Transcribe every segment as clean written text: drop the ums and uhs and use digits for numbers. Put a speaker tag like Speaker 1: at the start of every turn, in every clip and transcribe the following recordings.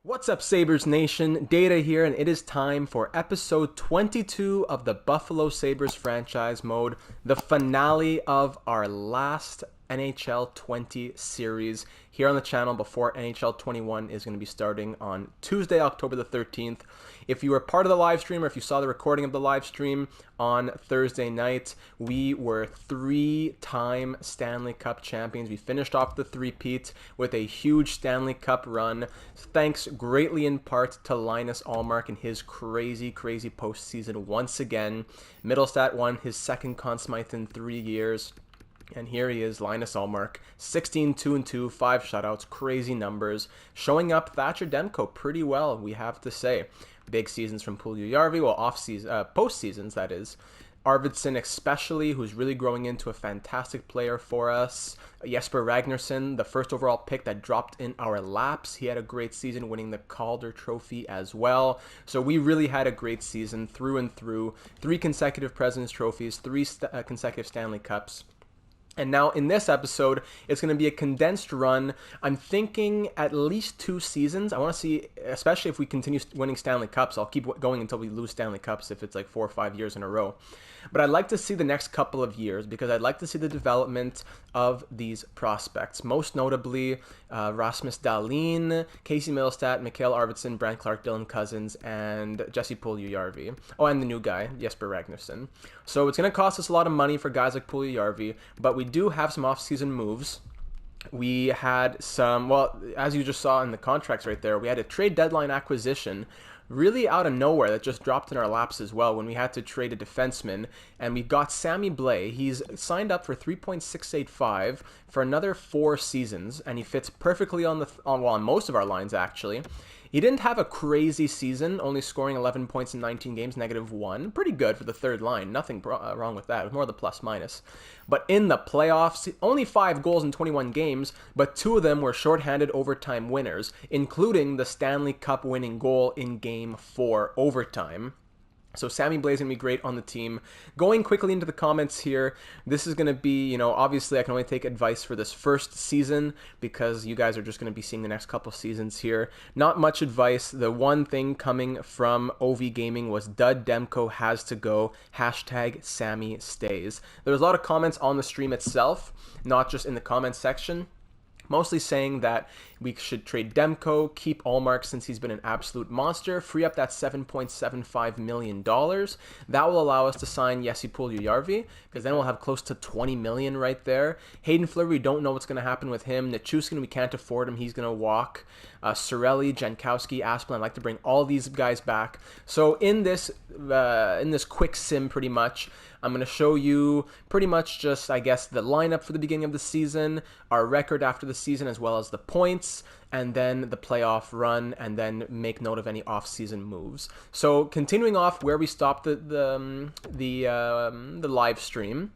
Speaker 1: What's up, Sabres Nation? Data here, and it is time for episode 22 of the Buffalo Sabres Franchise Mode, the finale of our last NHL 20 series here on the channel before NHL 21 is going to be starting on Tuesday, October the 13th. If you were part of the live stream or if you saw the recording of the live stream on Thursday night, we were three-time Stanley Cup champions. We finished off the three-peat with a huge Stanley Cup run, thanks greatly in part to Linus Ullmark and his crazy postseason once again. Mittelstadt won his second Conn Smythe in 3 years. And here he is, Linus Ullmark, 16-2-2, 5 shutouts, crazy numbers, showing up Thatcher Demko pretty well, we have to say. Big seasons from Puljujärvi, well, postseasons, that is. Arvidsson especially, who's really growing into a fantastic player for us. Jesper Ragnarsson, the first overall pick that dropped in our laps. He had a great season, winning the Calder Trophy as well. So we really had a great season through and through. 3 consecutive President's Trophies, 3 consecutive Stanley Cups. And now in this episode, it's going to be a condensed run. I'm thinking at least 2 seasons. I want to see, especially if we continue winning Stanley Cups, I'll keep going until we lose Stanley Cups if it's like 4 or 5 years in a row. But I'd like to see the next couple of years because I'd like to see the development of these prospects. Most notably, Rasmus Dahlin, Casey Mittelstadt, Mikael Arvidsson, Brant Clark, Dylan Cousins, and Jesse Puljujärvi. Oh, and the new guy, Jesper Ragnarsson. So it's going to cost us a lot of money for guys like Puljujärvi, but we do have some off-season moves. We had some, well, as you just saw in the contracts right there, we had a trade deadline acquisition really out of nowhere that just dropped in our laps as well when we had to trade a defenseman, and we got Sammy Blais. He's signed up for $3.685 for another 4 seasons, and he fits perfectly on most of our lines actually. He didn't have a crazy season, only scoring 11 points in 19 games, -1. Pretty good for the third line. Nothing wrong with that. It was more the plus-minus. But in the playoffs, only 5 goals in 21 games, but 2 of them were shorthanded overtime winners, including the Stanley Cup winning goal in Game 4 overtime. So Sammy Blais going to be great on the team. Going quickly into the comments here, this is going to be, obviously I can only take advice for this first season because you guys are just going to be seeing the next couple seasons here. Not much advice. The one thing coming from OV Gaming was Dud Demko has to go, #Sammy stays. There was a lot of comments on the stream itself, not just in the comments section. Mostly saying that we should trade Demko, keep Ullmark since he's been an absolute monster, free up that $7.75 million. That will allow us to sign Jesse Puljujärvi, because then we'll have close to $20 million right there. Hayden Fleury, we don't know what's going to happen with him. Nichushkin, we can't afford him. He's going to walk. Sorelli, Jankowski, Asplund, I'd like to bring all these guys back. So in this quick sim pretty much, I'm going to show you pretty much just, I guess, the lineup for the beginning of the season, our record after the season, as well as the points, and then the playoff run, and then make note of any off-season moves. So continuing off where we stopped the live stream,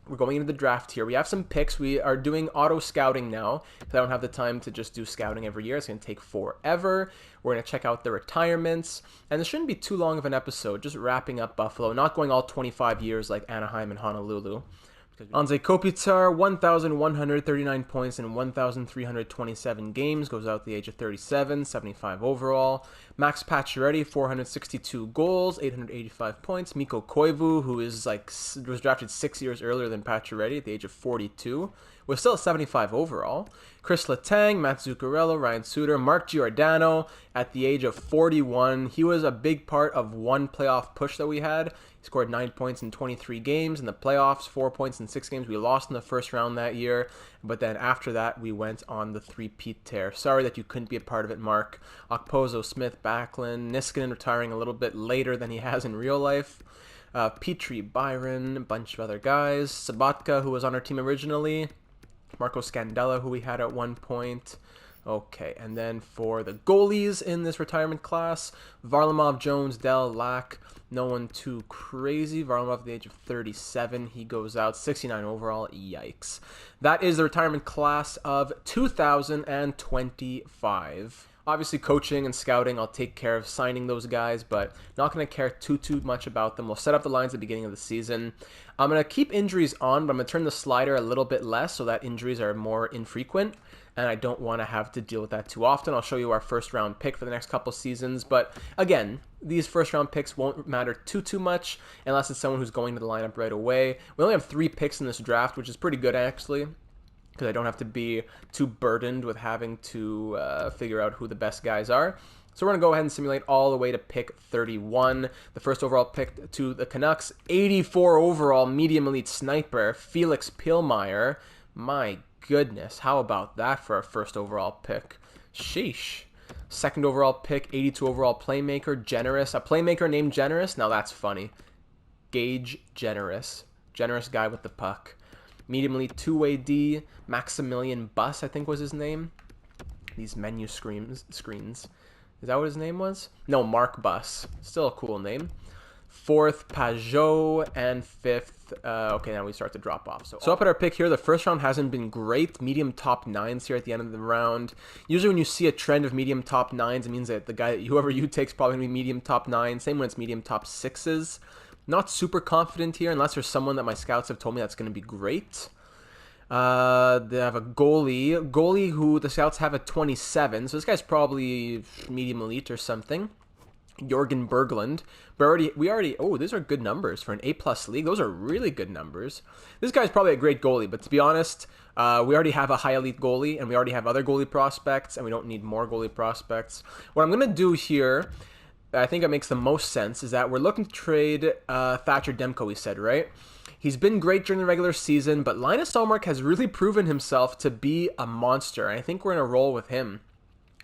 Speaker 1: we're going into the draft here. We have some picks. We are doing auto scouting now because I don't have the time to just do scouting every year. It's going to take forever. We're going to check out the retirements. And this shouldn't be too long of an episode, just wrapping up Buffalo, not going all 25 years like Anaheim and Honolulu. Anze Kopitar, 1,139 points in 1,327 games, goes out at the age of 37, 75 overall. Max Pacioretty, 462 goals, 885 points. Mikko Koivu, who was drafted 6 years earlier than Pacioretty at the age of 42, was still at 75 overall. Chris Letang, Matt Zuccarello, Ryan Suter, Mark Giordano at the age of 41. He was a big part of one playoff push that we had. He scored 9 points in 23 games in the playoffs, 4 points in 6 games. We lost in the first round that year, but then after that, we went on the three-peat tear. Sorry that you couldn't be a part of it, Mark. Okposo, Smith, Backlund, Niskanen retiring a little bit later than he has in real life. Petrie, Byron, a bunch of other guys. Sabatka, who was on our team originally. Marco Scandella, who we had at one point. Okay, and then for the goalies in this retirement class, Varlamov, Jones, Dell, Lack, no one too crazy. Varlamov at the age of 37, he goes out, 69 overall, yikes. That is the retirement class of 2025. Obviously, coaching and scouting, I'll take care of signing those guys, but not going to care too much about them. We'll set up the lines at the beginning of the season. I'm going to keep injuries on, but I'm going to turn the slider a little bit less so that injuries are more infrequent, and I don't want to have to deal with that too often. I'll show you our first-round pick for the next couple seasons, but again, these first-round picks won't matter too much unless it's someone who's going to the lineup right away. We only have 3 picks in this draft, which is pretty good, actually, because I don't have to be too burdened with having to figure out who the best guys are. So we're going to go ahead and simulate all the way to pick 31. The first overall pick to the Canucks, 84 overall medium elite sniper, Felix Pillmeyer. My goodness, how about that for our first overall pick? Sheesh. Second overall pick, 82 overall playmaker, Generous. A playmaker named Generous? Now that's funny. Gage Generous. Generous guy with the puck. Medium elite two-way D, Maximilian Buss, I think was his name. These menu screens. Is that what his name was? No, Mark Buss. Still a cool name. Fourth, Pajot, and fifth, okay, now we start to drop off. So up at our pick here, the first round hasn't been great. Medium top 9s here at the end of the round. Usually when you see a trend of medium top 9s, it means that the guy, whoever you take, is probably going to be medium top 9. Same when it's medium top 6s. Not super confident here, unless there's someone that my scouts have told me that's going to be great. They have a goalie who the scouts have at 27, so this guy's probably medium elite or something. Jorgen Berglund. But oh, these are good numbers for an A+ league. Those are really good numbers. This guy's probably a great goalie, but to be honest, we already have a high elite goalie, and we already have other goalie prospects, and we don't need more goalie prospects. What I'm going to do here, I think it makes the most sense, is that we're looking to trade Thatcher Demko, we said, right? He's been great during the regular season, but Linus Ullmark has really proven himself to be a monster, and I think we're in a roll with him.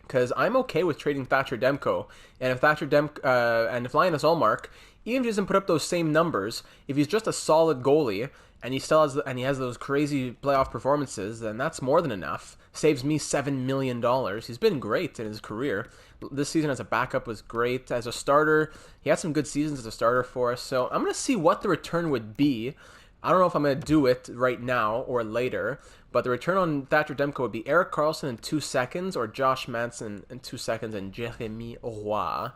Speaker 1: Because I'm okay with trading Thatcher Demko, and if if Linus Ullmark, even if he doesn't put up those same numbers, if he's just a solid goalie and he has those crazy playoff performances, then that's more than enough. Saves me $7 million. He's been great in his career. This season as a backup was great. As a starter, he had some good seasons as a starter for us. So I'm going to see what the return would be. I don't know if I'm going to do it right now or later, but the return on Thatcher Demko would be Erik Karlsson in 2 seconds or Josh Manson in 2 seconds and Jeremy Roy.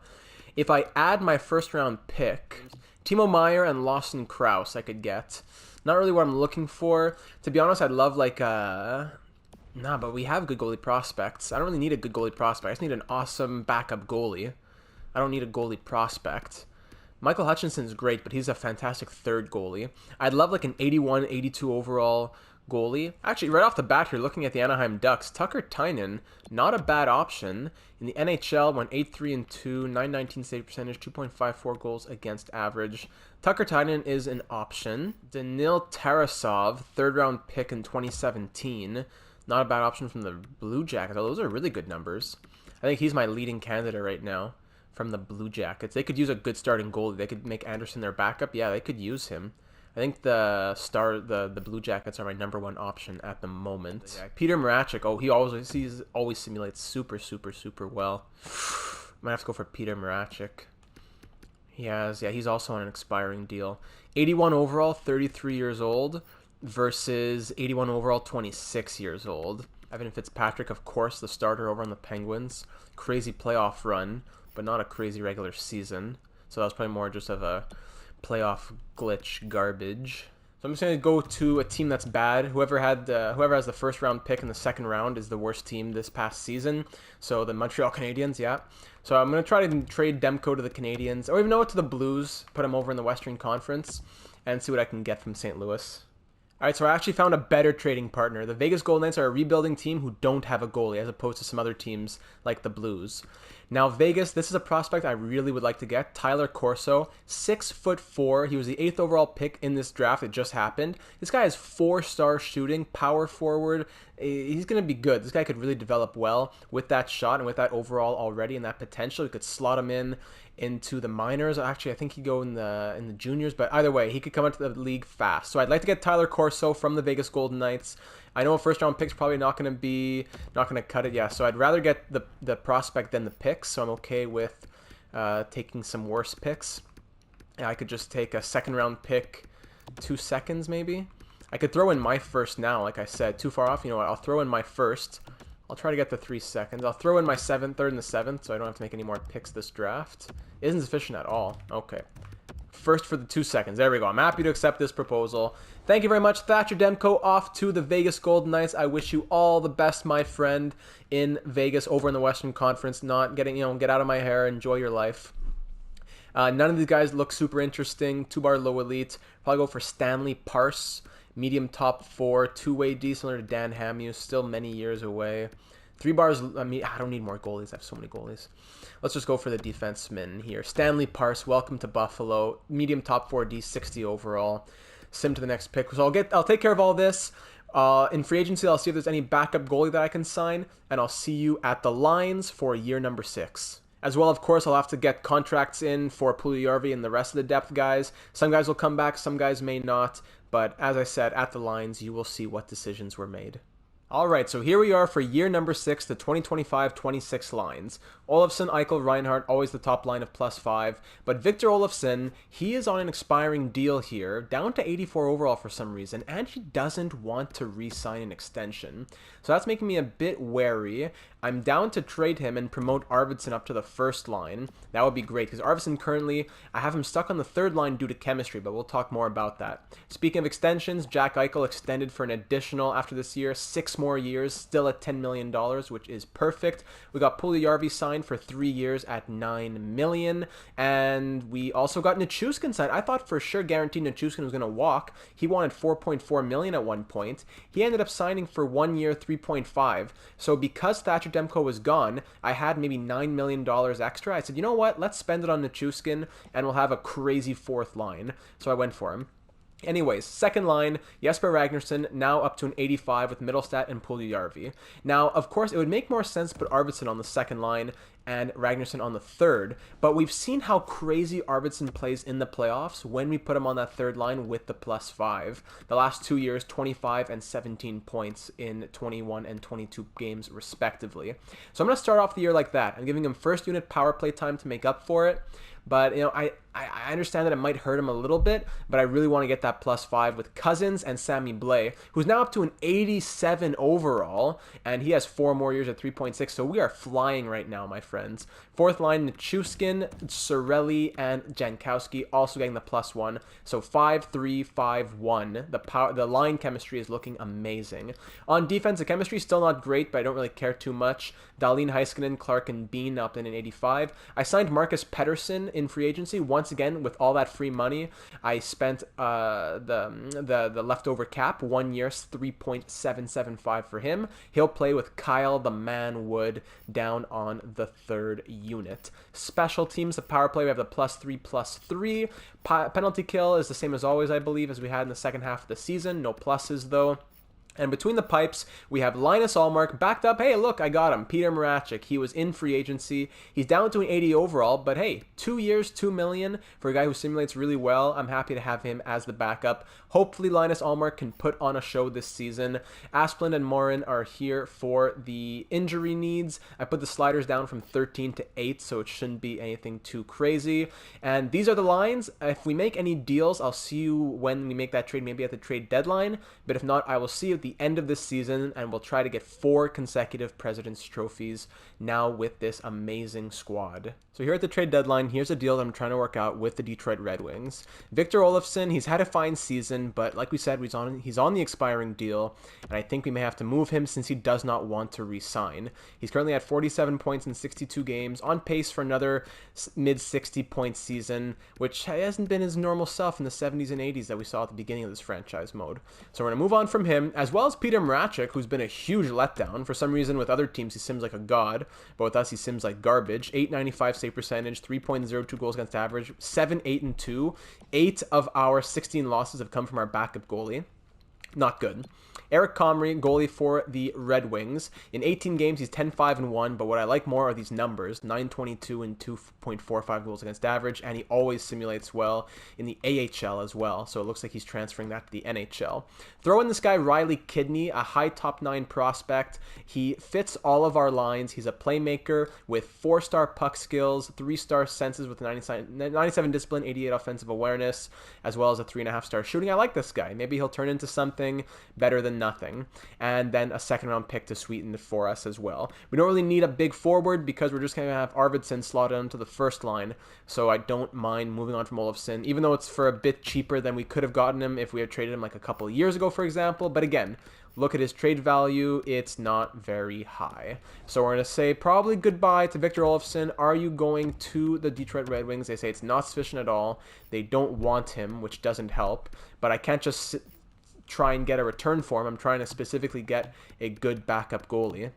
Speaker 1: If I add my first round pick, Timo Meier and Lawson Krause I could get. Not really what I'm looking for. To be honest, I'd love like but we have good goalie prospects. I don't really need a good goalie prospect. I just need an awesome backup goalie. I don't need a goalie prospect. Michael Hutchinson's great, but he's a fantastic third goalie. I'd love like an 81, 82 overall goalie. Actually, right off the bat here, looking at the Anaheim Ducks, Tucker Tynan, not a bad option. In the NHL, went 8-3-2, 919 save percentage, 2.54 goals against average. Tucker Tynan is an option. Danil Tarasov, third round pick in 2017. Not a bad option from the Blue Jackets. Oh, those are really good numbers. I think he's my leading candidate right now from the Blue Jackets. They could use a good starting goalie. They could make Anderson their backup. Yeah, they could use him. I think the Blue Jackets are my number 1 option at the moment. Peter Mrazek. Oh, he always simulates super well. Might have to go for Peter Mrazek. He's also on an expiring deal. 81 overall, 33 years old versus 81 overall, 26 years old. Evan Fitzpatrick, of course, the starter over on the Penguins. Crazy playoff run, but not a crazy regular season. So that was probably more just of a playoff glitch garbage. So I'm just going to go to a team that's bad. Whoever has the first round pick in the second round is the worst team this past season. So the Montreal Canadiens, yeah. So I'm going to try to trade Demko to the Canadiens, or even to the Blues, put him over in the Western Conference, and see what I can get from St. Louis. Alright, so I actually found a better trading partner. The Vegas Golden Knights are a rebuilding team who don't have a goalie, as opposed to some other teams like the Blues. Now, Vegas, this is a prospect I really would like to get. Tyler Corso, 6'4". He was the 8th overall pick in this draft. It just happened. This guy has 4-star shooting, power forward. He's going to be good. This guy could really develop well with that shot and with that overall already and that potential. You could slot him into the minors. Actually, I think he'd go in the juniors, but either way, he could come into the league fast. So I'd like to get Tyler Corso from the Vegas Golden Knights. I know a first round pick's probably not going to cut it. Yeah, so I'd rather get the prospect than the picks. So I'm okay with taking some worse picks. I could just take a second round pick, 2 seconds maybe. I could throw in my first now, like I said, too far off. You know what? I'll throw in my first I'll try to get the 3 seconds. I'll throw in my 7th, 3rd, and the 7th, so I don't have to make any more picks this draft. Isn't sufficient at all. Okay. First for the 2 seconds. There we go. I'm happy to accept this proposal. Thank you very much, Thatcher Demko, off to the Vegas Golden Knights. I wish you all the best, my friend, in Vegas, over in the Western Conference. Not getting, get out of my hair, enjoy your life. None of these guys look super interesting. 2-bar low elite. Probably go for Stanley Parse. Medium top 4. 2-way D, similar to Dan Hamhuis. Still many years away. 3 bars, I mean, I don't need more goalies. I have so many goalies. Let's just go for the defenseman here. Stanley Parse, welcome to Buffalo. Medium top 4D, 60 overall. Sim to the next pick. So I'll take care of all this. In free agency, I'll see if there's any backup goalie that I can sign, and I'll see you at the lines for year number 6. As well, of course, I'll have to get contracts in for Puljujarvi and the rest of the depth guys. Some guys will come back, some guys may not. But as I said, at the lines, you will see what decisions were made. All right, so here we are for year number 6, the 2025-26 lines. Olofsson, Eichel, Reinhardt, always the top line of +5. But Victor Olofsson, he is on an expiring deal here, down to 84 overall for some reason, and he doesn't want to re-sign an extension. So that's making me a bit wary. I'm down to trade him and promote Arvidsson up to the first line. That would be great, because Arvidsson currently, I have him stuck on the third line due to chemistry, but we'll talk more about that. Speaking of extensions, Jack Eichel extended for an additional, after this year, 6 more years, still at $10 million, which is perfect. We got Puljujarvi signed for 3 years at $9 million, and we also got Nichushkin signed. I thought for sure guaranteed Nichushkin was going to walk. He wanted $4.4 million at one point. He ended up signing for 1 year, $3.5. So because Thatcher Demko was gone, I had maybe $9 million extra. I said, you know what? Let's spend it on Nichushkin, and we'll have a crazy fourth line. So I went for him. Anyways, second line, Jesper Ragnarsson, now up to an 85 with Middlestat and Puljujarvi. Now, of course, it would make more sense to put Arvidsson on the second line and Ragnarsson on the third, but we've seen how crazy Arvidsson plays in the playoffs when we put him on that third line with the +5. The last 2 years, 25 and 17 points in 21 and 22 games, respectively. So I'm going to start off the year like that. I'm giving him first unit power play time to make up for it. But, I understand that it might hurt him a little bit, but I really want to get that +5 with Cousins and Sammy Blais, who's now up to an 87 overall, and he has 4 more years at 3.6, so we are flying right now, my friends. Fourth line, Nichushkin, Cirelli, and Jankowski also getting the +1, so 5-3-5-1. The line chemistry is looking amazing. On defense, the chemistry is still not great, but I don't really care too much. Dahlin, Heiskanen, Clark, and Bean now up in an 85. I signed Marcus Pettersson in free agency. Once again, with all that free money, I spent the leftover cap, 1 year, 3.775 for him. He'll play with Kyle the Man Wood down on the third unit. Special teams, the power play, we have the +3/+3. Penalty kill is the same as always, I believe, as we had in the second half of the season. No pluses, though. And between the pipes, we have Linus Ullmark backed up. Hey, look, I got him. Peter Mrazek. He was in free agency. He's down to an 80 overall, but hey, 2 years, $2 million for a guy who simulates really well. I'm happy to have him as the backup. Hopefully, Linus Ullmark can put on a show this season. Asplund and Morin are here for the injury needs. I put the sliders down from 13 to 8, so it shouldn't be anything too crazy. And these are the lines. If we make any deals, I'll see you when we make that trade, maybe at the trade deadline. But if not, I will see you at the end of this season, and we'll try to get 4 consecutive President's Trophies now with this amazing squad. So here at the trade deadline, here's a deal that I'm trying to work out with the Detroit Red Wings. Victor Olofsson, he's had a fine season, but like we said, he's on the expiring deal, and I think we may have to move him since he does not want to re-sign. He's currently at 47 points in 62 games, on pace for another mid-60 point season, which hasn't been his normal self in the 70s and 80s that we saw at the beginning of this franchise mode. So we're going to move on from him, as well as Peter Mrazek, who's been a huge letdown. For some reason, with other teams, he seems like a god, but with us, he seems like garbage. 895 save percentage, 3.02 goals against average, 7-8-2. 8 of our 16 losses have come from our backup goalie. Not good. Eric Comrie, goalie for the Red Wings. In 18 games, he's 10-5-1, but what I like more are these numbers, 922 and 2.45 goals against average, and he always simulates well in the AHL as well, so it looks like he's transferring that to the NHL. Throw in this guy, Riley Kidney, a high top 9 prospect. He fits all of our lines. He's a playmaker with 4-star puck skills, 3-star senses with 97 discipline, 88 offensive awareness, as well as a 3.5-star shooting. I like this guy. Maybe he'll turn into something better than nothing, and then a second round pick to sweeten it for us as well. We don't really need a big forward because we're just going to have Arvidsson slotted into the first line, so I don't mind moving on from Olofsson, even though it's for a bit cheaper than we could have gotten him if we had traded him like a couple of years ago, for example. But again, look at his trade value, it's not very high. So we're going to say probably goodbye to Victor Olofsson. Are you going to the Detroit Red Wings? They say it's not sufficient at all. They don't want him, which doesn't help. But I can't just try and get a return for him. I'm trying to specifically get a good backup goalie.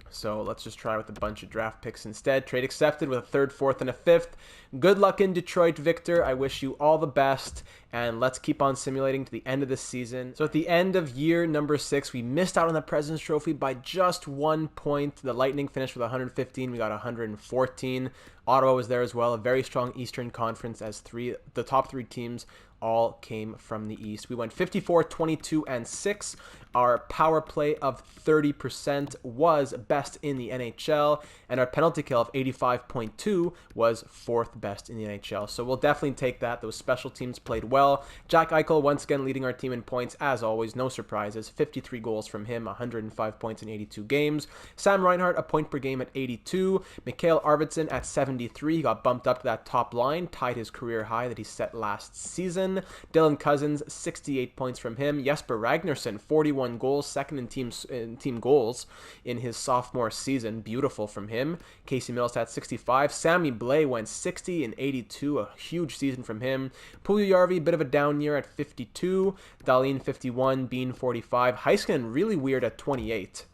Speaker 1: So let's just try with a bunch of draft picks instead. Trade accepted with a third, fourth, and a fifth. Good luck in Detroit, Victor. I wish you all the best. And let's keep on simulating to the end of the season. So at the end of year number 6, we missed out on the President's Trophy by just 1 point. The Lightning finished with 115. We got 114. Ottawa was there as well. A very strong Eastern Conference as the top 3 teams all came from the East. We went 54, 22, and 6. Our power play of 30% was best in the NHL, and our penalty kill of 85.2 was 4th best in the NHL. So we'll definitely take that. Those special teams played well. Jack Eichel once again leading our team in points, as always. No surprises. 53 goals from him, 105 points in 82 games. Sam Reinhart, a point per game at 82. Mikhail Arvidsson at 73. He got bumped up to that top line, tied his career high that he set last season. Dylan Cousins, 68 points from him. Jesper Ragnarsson, 41 goals, second in team goals in his sophomore season. Beautiful from him. Casey Middlestat, 65. Sammy Blais went 60 and 82. A huge season from him. Puljujarvi, bit of a down year at 52. Dahlin, 51. Bean, 45. Heiskanen, really weird at 28.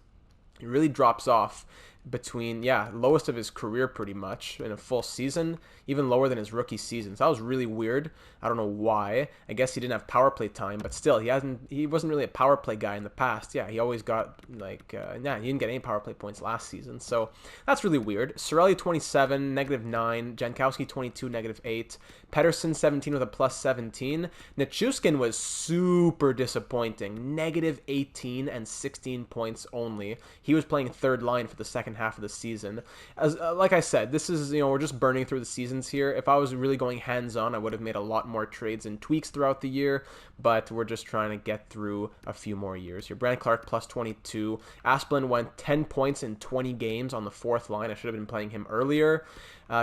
Speaker 1: He really drops off between, lowest of his career pretty much in a full season, even lower than his rookie season. So that was really weird. I don't know why. I guess he didn't have power play time, but still, he wasn't really a power play guy in the past. Yeah, he always got he didn't get any power play points last season. So that's really weird. Sorelli, 27, -9. Jankowski, 22, -8. Pettersson, 17 with a +17. Nichushkin was super disappointing. -18 and 16 points only. He was playing third line for the second half of the season. As like I said, this is, we're just burning through the seasons here. If I was really going hands-on, I would have made a lot more trades and tweaks throughout the year, but we're just trying to get through a few more years here. Brand Clark, +22. Asplund went 10 points in 20 games on the fourth line. I should have been playing him earlier.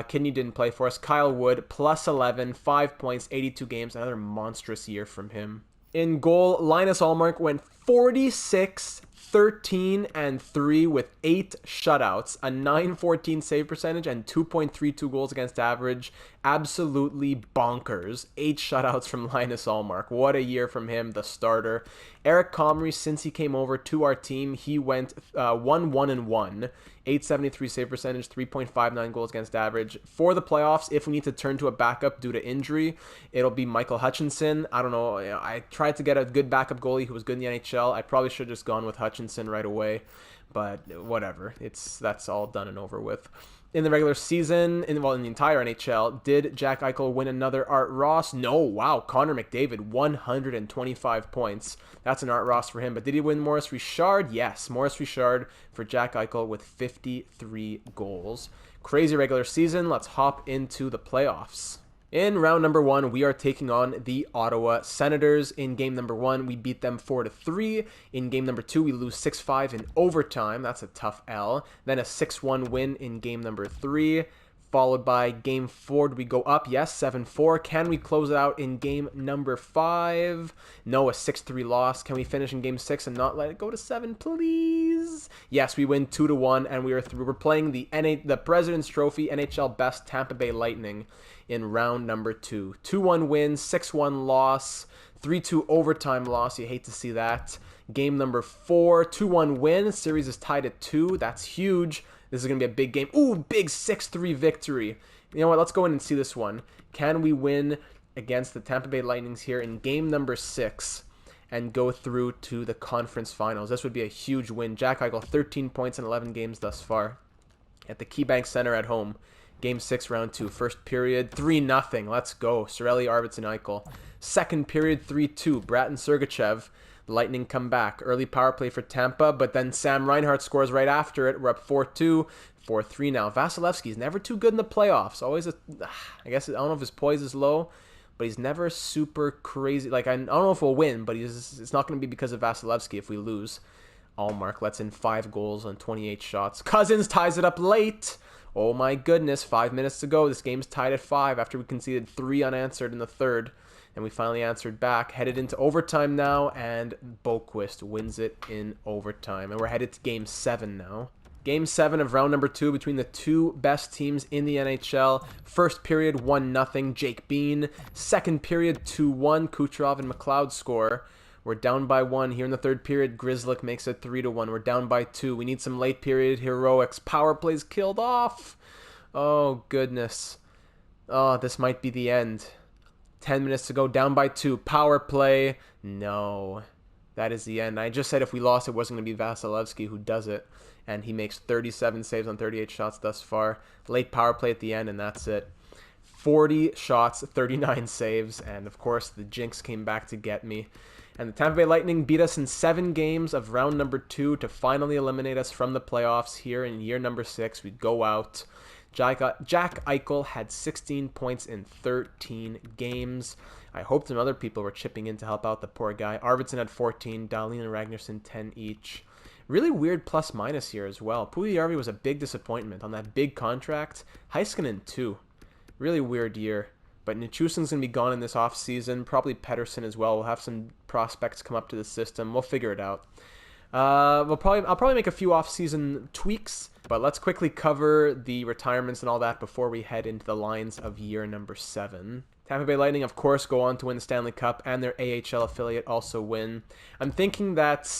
Speaker 1: Kidney didn't play for us. Kyle Wood, +11, 5 points, 82 games. Another monstrous year from him. In goal, Linus Ullmark went 46, 13, and 3 with 8 shutouts, a .914 save percentage, and 2.32 goals against average. Absolutely bonkers. 8 shutouts from Linus Ullmark. What a year from him, the starter. Eric Comrie, since he came over to our team, he went 1-1-1. 873 save percentage, 3.59 goals against average. For the playoffs, if we need to turn to a backup due to injury, it'll be Michael Hutchinson. I don't know. I tried to get a good backup goalie who was good in the NHL. I probably should have just gone with Hutchinson right away, but whatever. That's all done and over with. In the regular season, in the entire NHL, did Jack Eichel win another Art Ross? No. Wow. Connor McDavid, 125 points. That's an Art Ross for him. But did he win Maurice Richard? Yes. Maurice Richard for Jack Eichel with 53 goals. Crazy regular season. Let's hop into the playoffs. In round number 1, we are taking on the Ottawa Senators. In game number 1, we beat them 4-3. In game number 2, we lose 6-5 in overtime. That's a tough L. Then a 6-1 win in game number 3. Followed by game 4, did we go up? Yes, 7-4. Can we close it out in game number 5? No, a 6-3 loss. Can we finish in game 6 and not let it go to 7, please? Yes, we win 2-1, and we are through. We're playing the President's Trophy NHL Best Tampa Bay Lightning in round number 2. 2-1 win, 6-1 loss, 3-2 overtime loss. You hate to see that. Game number 4, 2-1 win. Series is tied at 2. That's huge. This is going to be a big game. Ooh, big 6-3 victory. You know what? Let's go in and see this one. Can we win against the Tampa Bay Lightnings here in game number 6 and go through to the conference finals? This would be a huge win. Jack Eichel, 13 points in 11 games thus far at the KeyBank Center at home. Game 6, round 2. First period, 3-0. Let's go. Sorelli, Arvidsson, Eichel. Second period, 3-2. Bratton, Sergachev. Lightning come back. Early power play for Tampa, but then Sam Reinhart scores right after it. We're up 4-2. 4-3 now. Vasilevsky's never too good in the playoffs. Always I don't know if his poise is low, but he's never super crazy. Like, I don't know if we'll win, but it's not going to be because of Vasilevsky if we lose. Allmark lets in 5 goals on 28 shots. Cousins ties it up late. Oh my goodness, 5 minutes to go. This game's tied at 5 after we conceded 3 unanswered in the third. And we finally answered back. Headed into overtime now, and Boquist wins it in overtime. And we're headed to Game 7 now. Game 7 of round number 2 between the two best teams in the NHL. First period, 1-0, Jake Bean. Second period, 2-1, Kucherov and McLeod score. We're down by 1 here in the third period. Grzelcyk makes it 3-1. We're down by 2. We need some late period heroics. Power plays killed off. Oh, goodness. Oh, this might be the end. 10 minutes to go, down by 2. Power play. No. That is the end. I just said if we lost, it wasn't going to be Vasilevsky who does it. And he makes 37 saves on 38 shots thus far. Late power play at the end, and that's it. 40 shots, 39 saves, and of course the jinx came back to get me. And the Tampa Bay Lightning beat us in 7 games of round number 2 to finally eliminate us from the playoffs here in year number 6. We go out. Jack Eichel had 16 points in 13 games. I hope some other people were chipping in to help out the poor guy. Arvidsson had 14, Dahlin and Ragnarsson 10 each. Really weird plus-minus here as well. Puljujärvi was a big disappointment on that big contract. Heiskanen too. Really weird year. But Nichushkin's going to be gone in this offseason. Probably Pettersson as well. We'll have some prospects come up to the system. We'll figure it out. I'll probably make a few off-season tweaks, but let's quickly cover the retirements and all that before we head into the lines of year number 7. Tampa Bay Lightning, of course, go on to win the Stanley Cup, and their AHL affiliate also win. I'm thinking that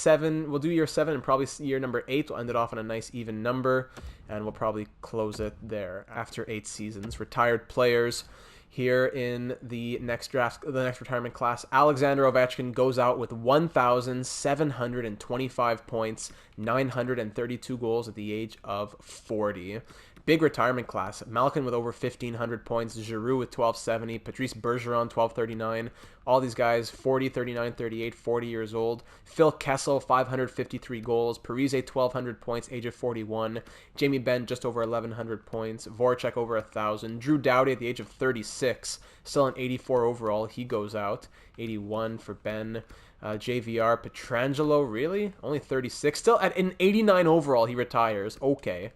Speaker 1: we'll do year 7, and probably year number 8 will end it off on a nice even number, and we'll probably close it there after 8 seasons. Retired players here in the next retirement class. Alexander Ovechkin goes out with 1,725 points, 932 goals at the age of 40. Big retirement class. Malkin with over 1,500 points. Giroux with 1,270. Patrice Bergeron, 1,239. All these guys, 40, 39, 38, 40 years old. Phil Kessel, 553 goals. Parise, 1,200 points, age of 41. Jamie Benn, just over 1,100 points. Voracek, over 1,000. Drew Doughty at the age of 36. Still an 84 overall. He goes out. 81 for Ben. JVR, Pietrangelo, really? Only 36. Still at an 89 overall, he retires. Okay.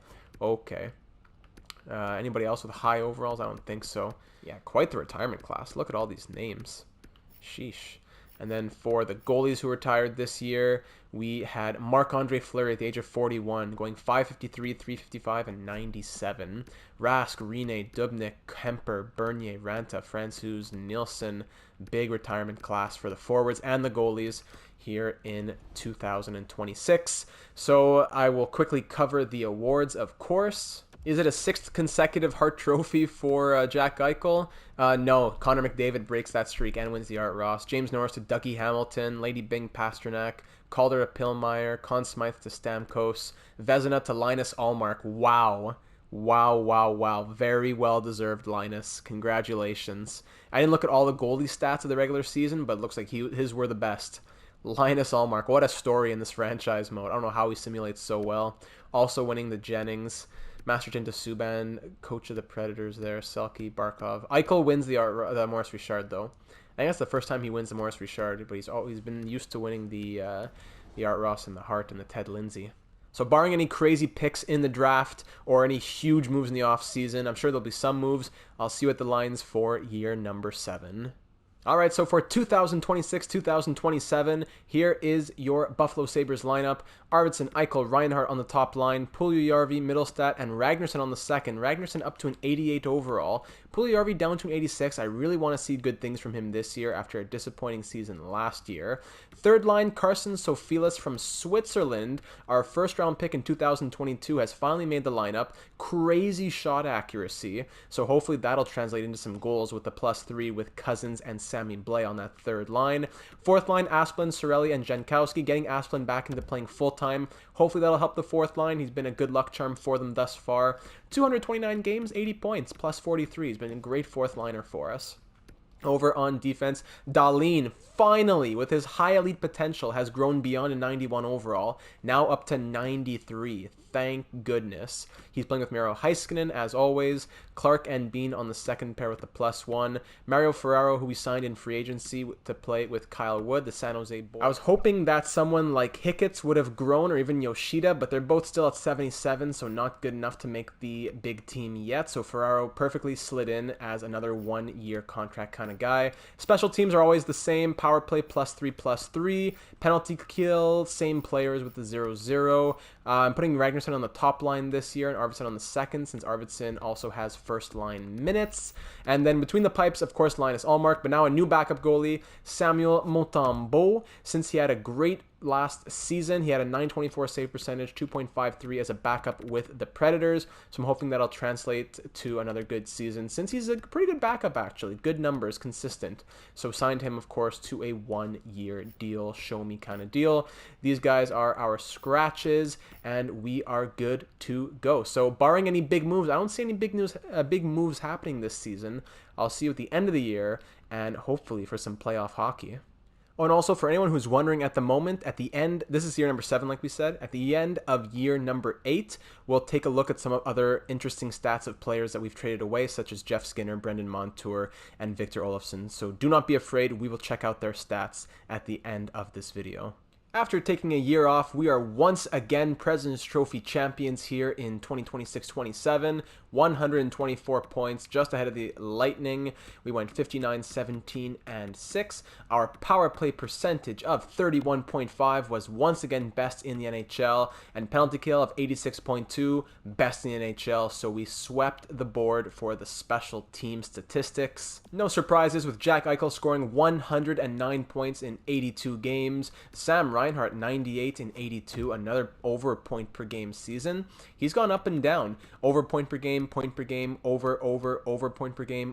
Speaker 1: Anybody else with high overalls? I don't think so. Yeah, quite the retirement class. Look at all these names. Sheesh. And then for the goalies who retired this year, we had Marc-Andre Fleury at the age of 41, going 553, 355, and 97. Rask, Rene, Dubnyk, Kemper, Bernier, Ranta, Francouz, Nielsen. Big retirement class for the forwards and the goalies here in 2026. So I will quickly cover the awards, of course. Is it a 6th consecutive Hart Trophy for Jack Eichel? No. Connor McDavid breaks that streak and wins the Art Ross. James Norris to Dougie Hamilton. Lady Bing Pasternak. Calder to Pillmeyer. Conn Smythe to Stamkos. Vezina to Linus Allmark. Wow. Very well-deserved, Linus. Congratulations. I didn't look at all the goalie stats of the regular season, but it looks like his were the best. Linus Allmark. What a story in this franchise mode. I don't know how he simulates so well. Also winning the Jennings. Masterton to Subban, coach of the Predators there, Selke, Barkov. Eichel wins the Maurice Richard, though. I think that's the first time he wins the Maurice Richard, but he's been used to winning the Art Ross and the Hart and the Ted Lindsay. So barring any crazy picks in the draft or any huge moves in the offseason, I'm sure there'll be some moves. I'll see you at the lines for year number 7. All right, so for 2026-2027, here is your Buffalo Sabres lineup. Arvidsson, Eichel, Reinhart on the top line, Puljujärvi, Middlestat, and Ragnarsson on the second. Ragnarsson up to an 88 overall. Puljujärvi down to an 86. I really want to see good things from him this year after a disappointing season last year. Third line, Carson Sophilis from Switzerland. Our first-round pick in 2022 has finally made the lineup. Crazy shot accuracy, so hopefully that'll translate into some goals with the +3 with Cousins and Sammy Blais on that third line. Fourth line, Asplund, Cirelli, and Jankowski. Getting Asplund back into playing full-time. Hopefully that'll help the fourth line. He's been a good luck charm for them thus far. 229 games, 80 points, +43. He's been a great fourth liner for us. Over on defense, Dahlin, finally, with his high elite potential, has grown beyond a 91 overall, now up to 93. Thank goodness. He's playing with Miro Heiskanen, as always. Clark and Bean on the second pair with the +1. Mario Ferraro, who we signed in free agency to play with Kyle Wood, the San Jose boy. I was hoping that someone like Hicketts would have grown, or even Yoshida, but they're both still at 77, so not good enough to make the big team yet. So Ferraro perfectly slid in as another 1-year contract kind of guy. Special teams are always the same. Power play +3/+3. Penalty kill, same players with the 0-0. I'm putting Ragnarsson on the top line this year and Arvidsson on the second, since Arvidsson also has first line minutes. And then between the pipes, of course, Linus Ullmark, but now a new backup goalie, Samuel Montembeault. Since he had a great last season, he had a .924 save percentage, 2.53 as a backup with the Predators. So I'm hoping that'll translate to another good season, since he's a pretty good backup, actually. Good numbers, consistent. So signed him, of course, to a 1-year deal, show me kind of deal. These guys are our scratches, and we are good to go. So barring any big moves, I don't see any big moves happening this season. I'll see you at the end of the year, and hopefully for some playoff hockey. Oh, and also for anyone who's wondering at the moment, at the end, this is year number 7, like we said, at the end of year number 8, we'll take a look at some other interesting stats of players that we've traded away, such as Jeff Skinner, Brendan Montour, and Victor Olofsson. So do not be afraid, we will check out their stats at the end of this video. After taking a year off, we are once again President's Trophy champions here in 2026-27. 124 points, just ahead of the Lightning. We went 59, 17, and 6. Our power play percentage of 31.5 was once again best in the NHL, and penalty kill of 86.2, best in the NHL, so we swept the board for the special team statistics. No surprises with Jack Eichel scoring 109 points in 82 games. Sam Reinhart 98 in 82, another over a point per game season. He's gone up and down. Over point per game, over point per game,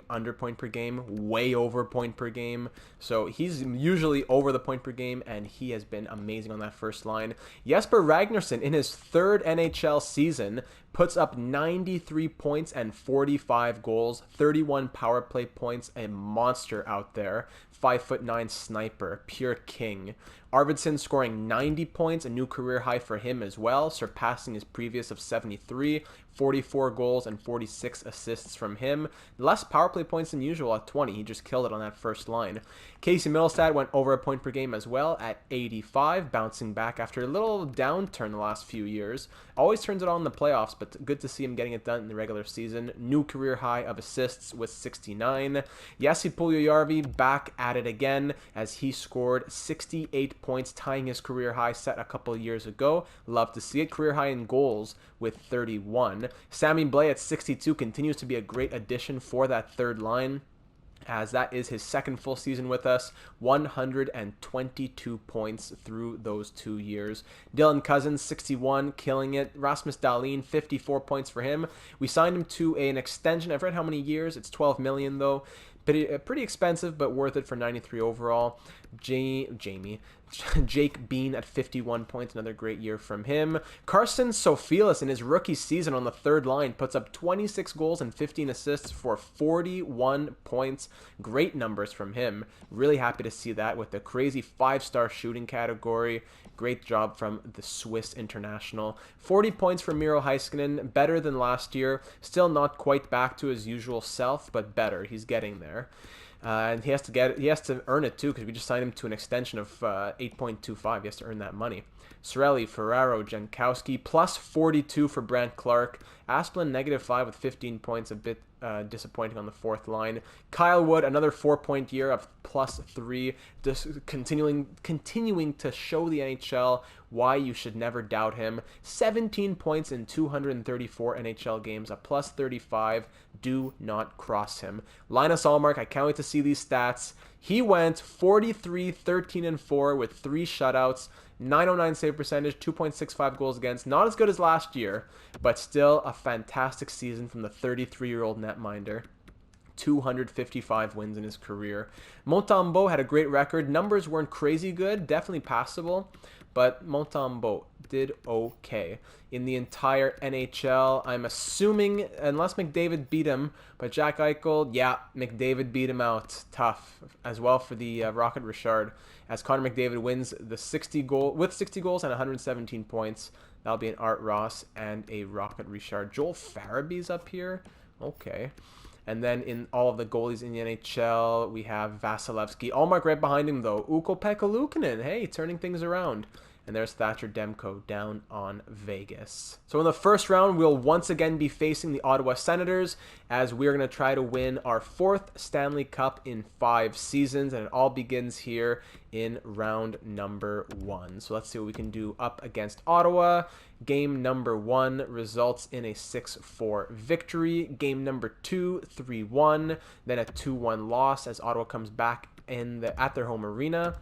Speaker 1: under point per game, way over point per game. So he's usually over the point per game, and he has been amazing on that first line. Jesper Ragnarsson, in his 3rd NHL season, puts up 93 points and 45 goals, 31 power play points, a monster out there. 5'9" sniper, pure king. Arvidsson scoring 90 points, a new career high for him as well, surpassing his previous of 73, 44 goals and 46 assists from him. Less power play points than usual at 20. He just killed it on that first line. Casey Middlestad went over a point per game as well at 85, bouncing back after a little downturn the last few years. Always turns it on in the playoffs, but good to see him getting it done in the regular season. New career high of assists with 69. Jesse Puljujärvi back at it again as he scored 68 points, tying his career high set a couple years ago. Love to see it. Career high in goals with 31. Sammy Blais at 62 continues to be a great addition for that third line, as that is his 2nd full season with us. 122 points through those 2 years. Dylan Cousins, 61, killing it. Rasmus Dahlin, 54 points for him. We signed him to an extension. I've read how many years. It's 12 million though. Pretty expensive, but worth it for 93 overall. Jake Bean at 51 points, another great year from him. Carson Sofilis in his rookie season on the third line puts up 26 goals and 15 assists for 41 points. Great numbers from him. Really happy to see that with the crazy 5-star shooting category. Great job from the Swiss international. 40 points for Miro Heiskanen, better than last year. Still not quite back to his usual self, but better. He's getting there. And he has to earn it too, because we just signed him to an extension of 8.25. He has to earn that money. Sorelli, Ferraro, Jankowski, plus 42 for Brandt Clark. Asplund, -5 with 15 points, a bit disappointing on the fourth line. Kyle Wood, another 4-point year of +3, just continuing to show the NHL why you should never doubt him. 17 points in 234 NHL games, a +35. Do not cross him. Linus Ullmark, I can't wait to see these stats. He went 43, 13, and 4 with 3 shutouts. 909 save percentage, 2.65 goals against. Not as good as last year, but still a fantastic season from the 33-year-old netminder. 255 wins in his career. Montembeault had a great record. Numbers weren't crazy good, definitely passable, but Montembeault did okay. In the entire NHL, I'm assuming, unless McDavid beat him, but Jack Eichel, yeah, McDavid beat him out. Tough as well for the Rocket Richard, as Connor McDavid wins the 60 goals and 117 points. That'll be an Art Ross and a Rocket Richard. Joel Farabee's up here. Okay. And then in all of the goalies in the NHL, we have Vasilevsky. Allmark right behind him, though. Ukko-Pekka Luukkonen, hey, turning things around. And there's Thatcher Demko down on Vegas. So in the first round, we'll once again be facing the Ottawa Senators, as we're going to try to win our 4th Stanley Cup in 5 seasons. And it all begins here in round number 1. So let's see what we can do up against Ottawa. Game number 1 results in a 6-4 victory. Game number 2, 3-1. Then a 2-1 loss as Ottawa comes back at their home arena.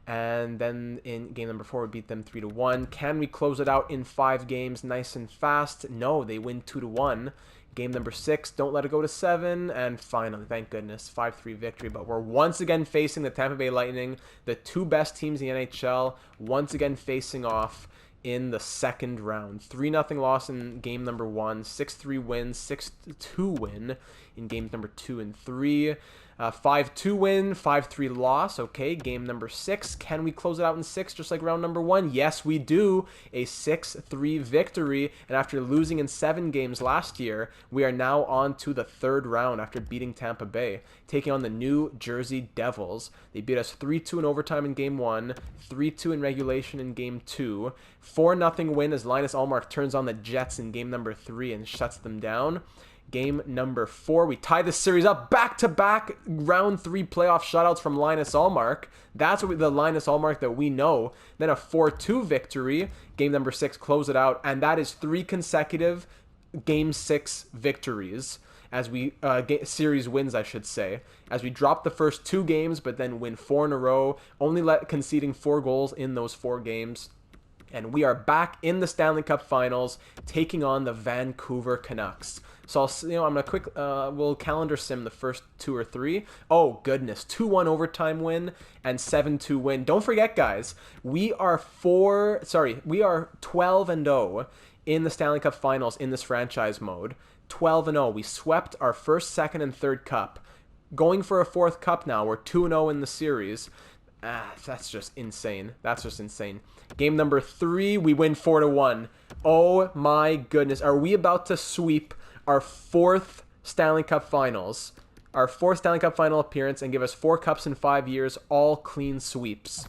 Speaker 1: And then in game number 4, we beat them 3-1. Can we close it out in 5 games nice and fast? No, they win 2-1. Game number 6, don't let it go to 7. And finally, thank goodness, 5-3 victory. But we're once again facing the Tampa Bay Lightning, the 2 best teams in the NHL, once again facing off in the second round. 3-0 loss in game number 1, 6-3 win, 6-2 win in games number 2 and 3. 5-2 win, 5-3 loss. Okay, game number 6. Can we close it out in 6 just like round number 1? Yes, we do. A 6-3 victory. And after losing in 7 games last year, we are now on to the 3rd round after beating Tampa Bay, taking on the New Jersey Devils. They beat us 3-2 in overtime in game 1, 3-2 in regulation in game 2, 4-0 win as Linus Ullmark turns on the Jets in game number 3 and shuts them down. Game number 4, we tie the series up back-to-back round 3 playoff shutouts from Linus Ullmark. That's the Linus Ullmark that we know. Then a 4-2 victory. Game number 6, close it out. And that is 3 consecutive Game 6 victories. As we, series wins, I should say. As we drop the first 2 games, but then win 4 in a row. Only conceding 4 goals in those 4 games. And we are back in the Stanley Cup Finals, taking on the Vancouver Canucks. So I'm gonna we'll calendar sim the first 2 or 3. Oh goodness, 2-1 overtime win and 7-2 win. Don't forget, guys, we are 12-0 in the Stanley Cup Finals in this franchise mode. 12-0. We swept our first, second, and third cup. Going for a 4th cup now. We're 2-0 in the series. That's just insane. That's just insane. Game number 3, we win 4-1. Oh my goodness. Are we about to sweep our 4th Stanley Cup Finals? Our 4th Stanley Cup Final appearance and give us 4 cups in 5 years, all clean sweeps.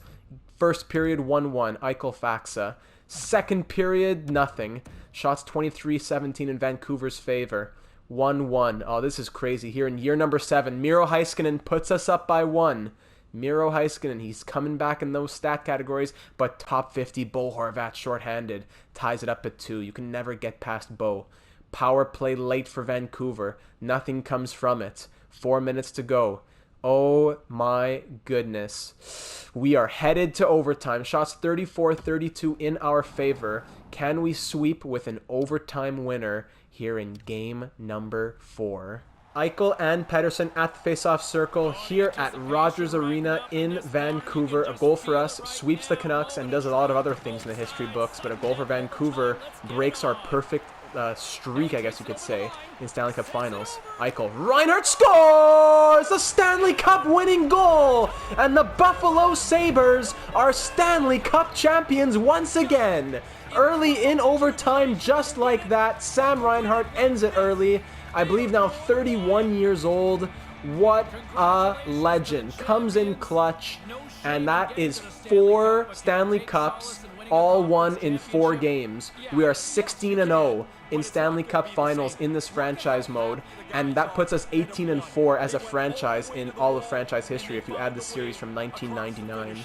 Speaker 1: First period, 1-1, Eichel Faxa. Second period, nothing. Shots 23-17 in Vancouver's favor. 1-1. Oh, this is crazy. Here in year number 7, Miro Heiskanen puts us up by 1. Miro Heiskanen, he's coming back in those stat categories, but top 50, Bo Horvat shorthanded, ties it up at 2. You can never get past Bo. Power play late for Vancouver. Nothing comes from it. 4 minutes to go. Oh my goodness. We are headed to overtime. Shots 34-32 in our favor. Can we sweep with an overtime winner here in game number 4? Eichel and Pettersson at the face-off circle here at Rogers Arena in Vancouver. A goal for us sweeps the Canucks and does a lot of other things in the history books, but a goal for Vancouver breaks our perfect streak, I guess you could say, in Stanley Cup Finals. Eichel, Reinhart scores the Stanley Cup winning goal, and the Buffalo Sabres are Stanley Cup champions once again. Early in overtime, just like that, Sam Reinhart ends it early. I believe now 31 years old. What a legend. Comes in clutch, and that is 4 Stanley Cups, all won in 4 games. We are 16-0 in Stanley Cup Finals in this franchise mode, and that puts us 18-4 as a franchise in all of franchise history if you add the series from 1999.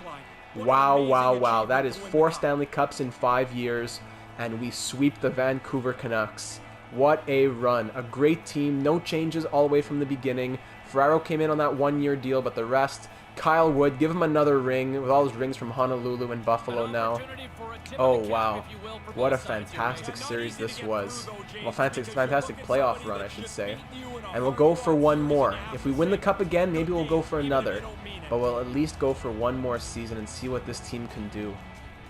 Speaker 1: Wow, wow, wow. That is 4 Stanley Cups in 5 years, and we sweep the Vancouver Canucks. What a run. A great team. No changes all the way from the beginning. Ferraro came in on that 1-year deal, but the rest, Kyle Wood, give him another ring with all his rings from Honolulu and Buffalo now. Oh, wow. What a fantastic series this was. Well, fantastic playoff run, I should say. And we'll go for one more. If we win the cup again, maybe we'll go for another. But we'll at least go for one more season and see what this team can do.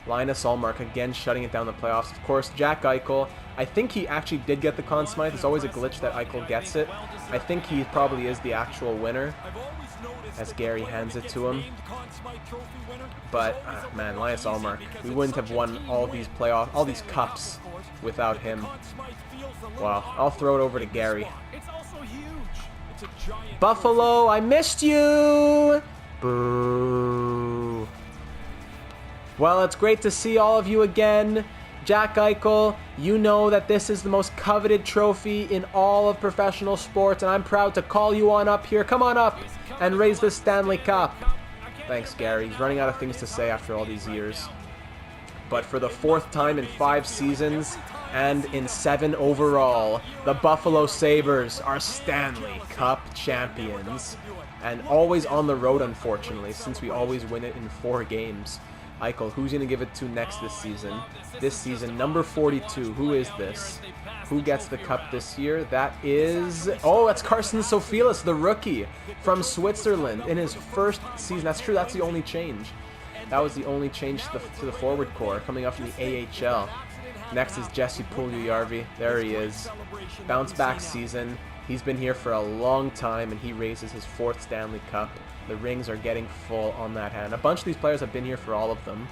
Speaker 1: Linus Ullmark again shutting it down the playoffs. Of course, Jack Eichel. I think he actually did get the Conn Smythe. It's always a glitch that Eichel gets it. I think he probably is the actual winner, as Gary hands it to him. But man, Linus Ullmark, we wouldn't have won all these cups without him. Wow, I'll throw it over to Gary. Buffalo, I missed you! Boo. Well, it's great to see all of you again. Jack Eichel, you know that this is the most coveted trophy in all of professional sports, and I'm proud to call you on up here. Come on up and raise the Stanley Cup. Thanks, Gary. He's running out of things to say after all these years. But for the 4th time in 5 seasons and in 7 overall, the Buffalo Sabres are Stanley Cup champions. And always on the road, unfortunately, since we always win it in 4 games. Eichel, who's going to give it to next this season? This season, number 42. Who is this? Who gets the cup this year? That is... Oh, that's Carson Sofilis, the rookie from Switzerland in his first season. That's true. That's the only change. That was the only change to the forward core coming up from the AHL. Next is Jesse Puljujärvi. There he is. Bounce back season. He's been here for a long time, and he raises his 4th Stanley Cup. The rings are getting full on that hand. A bunch of these players have been here for all of them.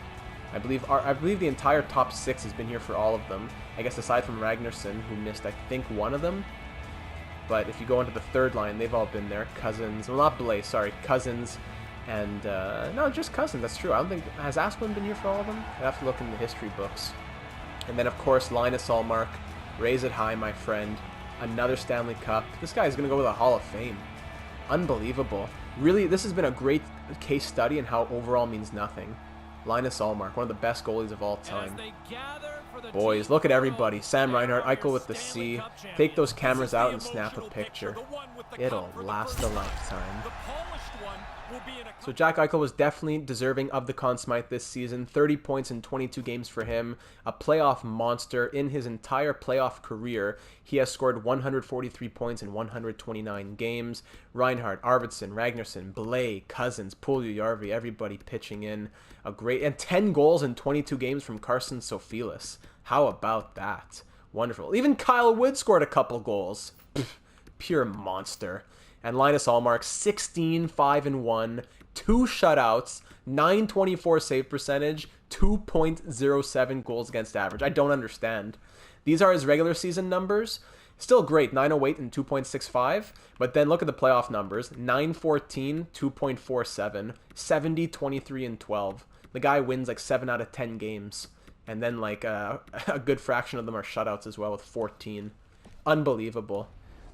Speaker 1: I believe the entire top 6 has been here for all of them. I guess aside from Ragnarsson, who missed, I think, one of them. But if you go into the 3rd line, they've all been there. Cousins, well, not Blais, sorry, Cousins, and no, just Cousins. That's true. I don't think has Asplund been here for all of them. I have to look in the history books. And then of course Linus Ullmark, raise it high, my friend. Another Stanley Cup. This guy is going to go to the Hall of Fame. Unbelievable. Really, this has been a great case study in how overall means nothing. Linus Ullmark, one of the best goalies of all time. Boys, look at everybody. Sam Reinhart, Eichel with the C. Take those cameras out and snap a picture. It'll last a lifetime. So Jack Eichel was definitely deserving of the Conn Smythe this season. 30 points in 22 games for him. A playoff monster in his entire playoff career. He has scored 143 points in 129 games. Reinhart, Arvidsson, Ragnarsson, Blais, Cousins, Puljujärvi, everybody pitching in. And 10 goals in 22 games from Carson Sofilis. How about that? Wonderful. Even Kyle Wood scored a couple goals. Pure monster. And Linus Ullmark, 16-5-1, 2 shutouts, 924 save percentage, 2.07 goals against average. I don't understand. These are his regular season numbers. Still great, 908 and 2.65. But then look at the playoff numbers. 914, 2.47, 70, 23, and 12. The guy wins like 7 out of 10 games. And then like a good fraction of them are shutouts as well with 14. Unbelievable.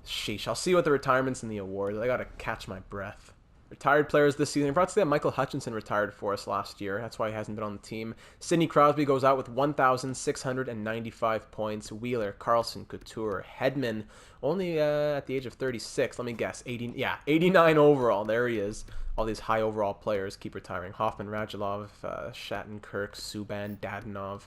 Speaker 1: Sheesh, I'll see you at the retirements and the awards. I gotta catch my breath. Retired players this season. I forgot to say that Michael Hutchinson retired for us last year. That's why he hasn't been on the team. Sidney Crosby goes out with 1,695 points. Wheeler, Carlson, Couture, Hedman, only at the age of 36. Let me guess, 89 overall. There he is. All these high overall players keep retiring. Hoffman, Radulov, Shattenkirk, Subban, Dadonov.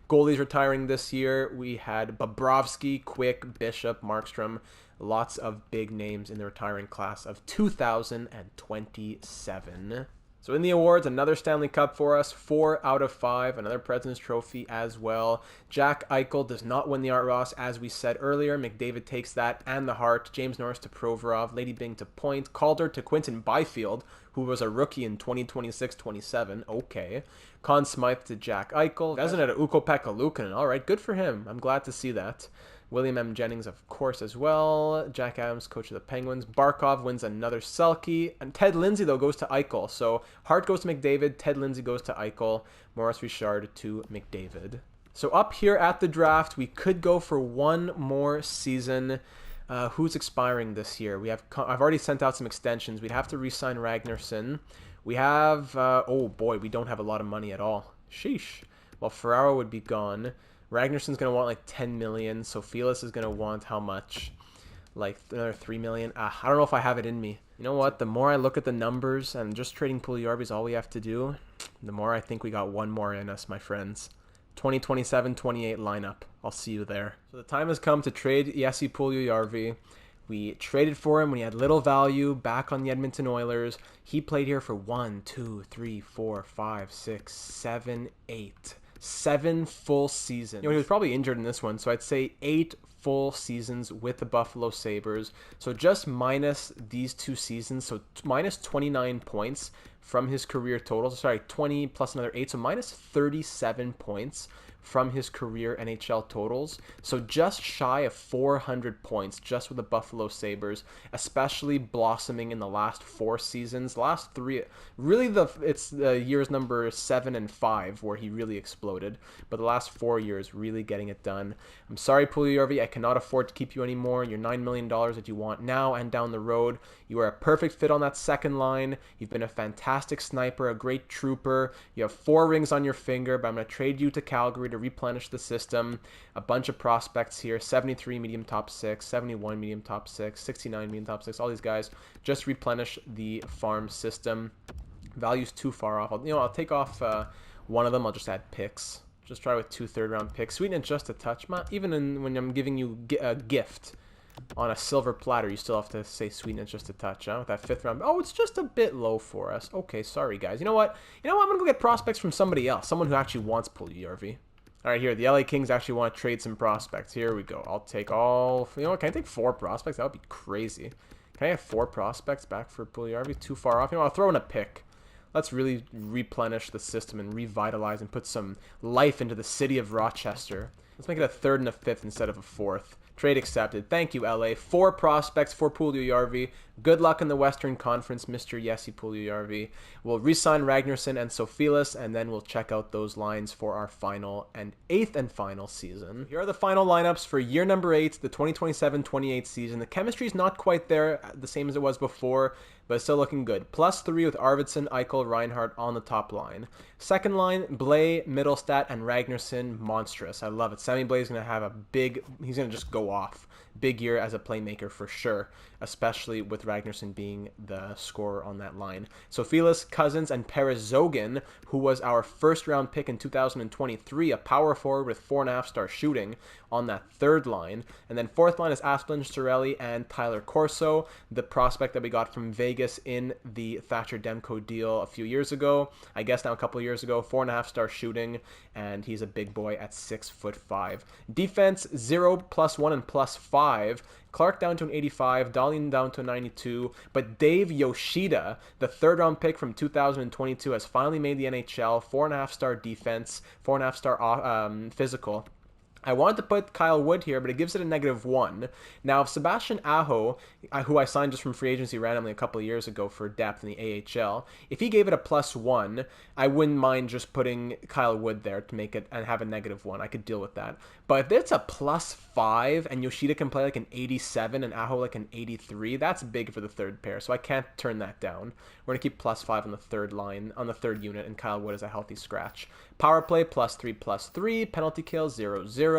Speaker 1: Goalies retiring this year. We had Bobrovsky, Quick, Bishop, Markstrom. Lots of big names in the retiring class of 2027. So in the awards, another Stanley Cup for us, 4 out of 5, another President's Trophy as well. Jack Eichel does not win the Art Ross, as we said earlier. McDavid takes that and the Hart. James Norris to Provorov, Lady Byng to Point, Calder to Quinton Byfield, who was a rookie in 2026-27. Okay. Conn Smythe to Jack Eichel. Designated to Ukko-Pekka Luukkonen. All right, good for him. I'm glad to see that. William M. Jennings, of course, as well. Jack Adams, coach of the Penguins. Barkov wins another Selke. And Ted Lindsay, though, goes to Eichel. So Hart goes to McDavid. Ted Lindsay goes to Eichel. Maurice Richard to McDavid. So up here at the draft, we could go for one more season. Who's expiring this year? I've already sent out some extensions. We'd have to re-sign Ragnarsson. We have... oh, boy, we don't have a lot of money at all. Sheesh. Well, Ferraro would be gone. Ragnarsson's going to want like 10 million. Sofilis is going to want how much? Like another 3 million. I don't know if I have it in me. You know what? The more I look at the numbers and just trading Puljujärvi is all we have to do, the more I think we got one more in us, my friends. 2027-28 lineup. I'll see you there. So the time has come to trade Jesse Puljujärvi. We traded for him when he had little value back on the Edmonton Oilers. He played here for 1, 2, 3, 4, 5, 6, 7, 8. 7 full seasons. He was probably injured in this one, so I'd say 8 full seasons with the Buffalo Sabres. So just minus these 2 seasons, so minus 29 points from his career total. Sorry, 20 plus another 8, so minus 37 points from his career NHL totals. So just shy of 400 points just with the Buffalo Sabres, especially blossoming in the last 4 seasons. The last 3, really it's the years number 7 and 5 where he really exploded, but the last 4 years really getting it done. I'm sorry, Puljujärvi, I cannot afford to keep you anymore. You're $9 million that you want now and down the road. You are a perfect fit on that second line. You've been a fantastic sniper, a great trooper. You have 4 rings on your finger, but I'm going to trade you to Calgary to replenish the system. A bunch of prospects here, 73 medium top 6, 71 medium top 6, 69 medium top 6, all these guys. Just replenish the farm system. Value's too far off. I'll take off one of them. I'll just add picks. Just try with 2 third-round picks. Sweeten it just a touch. Even when I'm giving you a gift on a silver platter, you still have to say sweeten it just a touch, huh? With that 5th round. Oh, it's just a bit low for us. Okay, sorry, guys. You know what? I'm going to go get prospects from somebody else. Someone who actually wants Puljujärvi. All right, here, the LA Kings actually want to trade some prospects. Here we go. I'll take all... can I take 4 prospects? That would be crazy. Can I have 4 prospects back for Puljujärvi? Too far off? I'll throw in a pick. Let's really replenish the system and revitalize and put some life into the city of Rochester. Let's make it a 3rd and a 5th instead of a 4th. Trade accepted. Thank you, LA. 4 prospects for Puljujärvi. Good luck in the Western Conference, Mr. Jesse Puljujärvi. We'll re-sign Ragnarsson and Sofilis, and then we'll check out those lines for our final and 8th and final season. Here are the final lineups for year number 8, the 2027-28 season. The chemistry is not quite there, the same as it was before, but it's still looking good. +3 with Arvidsson, Eichel, Reinhardt on the top line. Second line, Blais, Mittelstadt, and Ragnarsson, monstrous. I love it. Sammy Blais is going to have a big... He's going to just go off. Big year as a playmaker for sure, especially with Ragnarsson being the scorer on that line. Sofilis, Cousins, and Perezogen, who was our 1st-round pick in 2023, a power forward with 4.5-star shooting on that 3rd line. And then 4th line is Asplund, Cirelli, and Tyler Corso, the prospect that we got from Vegas in the Thatcher Demko deal a few years ago. I guess now a couple years ago, 4.5-star shooting, and he's a big boy at 6'5". Defense, 0, +1, and +5. Clark down to an 85, Dahlin down to a 92, but Dave Yoshida, the 3rd-round pick from 2022, has finally made the NHL. 4.5-star defense, 4.5-star physical. I wanted to put Kyle Wood here, but it gives it a -1. Now, if Sebastian Aho, who I signed just from free agency randomly a couple of years ago for depth in the AHL, if he gave it a +1, I wouldn't mind just putting Kyle Wood there to make it and have a -1. I could deal with that. But if it's a +5 and Yoshida can play like an 87 and Aho like an 83, that's big for the 3rd pair, so I can't turn that down. We're going to keep +5 on the 3rd line, on the 3rd unit, and Kyle Wood is a healthy scratch. Power play, +3/+3. Penalty kill, 0-0.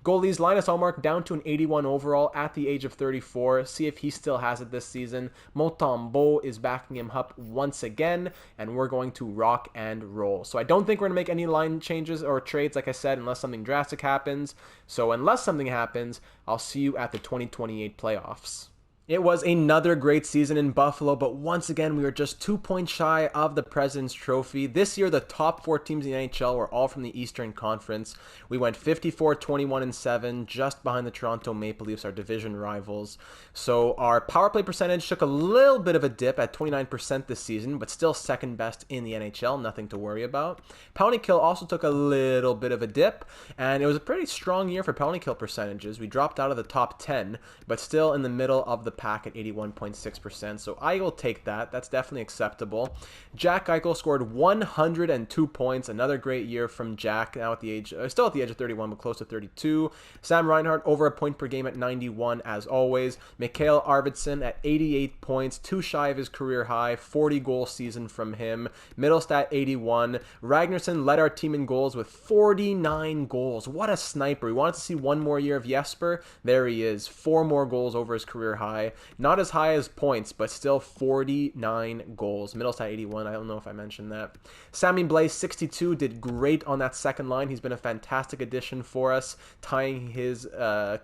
Speaker 1: Goalies, Linus Ullmark down to an 81 overall at the age of 34. See if he still has it this season. Montembeault is backing him up once again, and we're going to rock and roll. So I don't think we're going to make any line changes or trades, like I said, unless something drastic happens. So unless something happens, I'll see you at the 2028 playoffs. It was another great season in Buffalo, but once again, we were just 2 points shy of the President's Trophy. This year, the top 4 teams in the NHL were all from the Eastern Conference. We went 54-21-7, just behind the Toronto Maple Leafs, our division rivals. So our power play percentage took a little bit of a dip at 29% this season, but still 2nd best in the NHL, nothing to worry about. Penalty kill also took a little bit of a dip, and it was a pretty strong year for penalty kill percentages. We dropped out of the top 10, but still in the middle of the pack at 81.6%, so I will take that. That's definitely acceptable. Jack Eichel scored 102 points, another great year from Jack, now at the age, still at the age of 31, but close to 32. Sam Reinhart over a point per game at 91, as always. Mikhail Arvidsson at 88 points, 2 shy of his career high, 40-goal season from him. Mittelstadt 81. Ragnarsson led our team in goals with 49 goals. What a sniper. We wanted to see one more year of Jesper. There he is, 4 more goals over his career high. Not as high as points, but still 49 goals. Mittelstadt 81, I don't know if I mentioned that. Sammy Blais 62 did great on that 2nd line. He's been a fantastic addition for us, tying his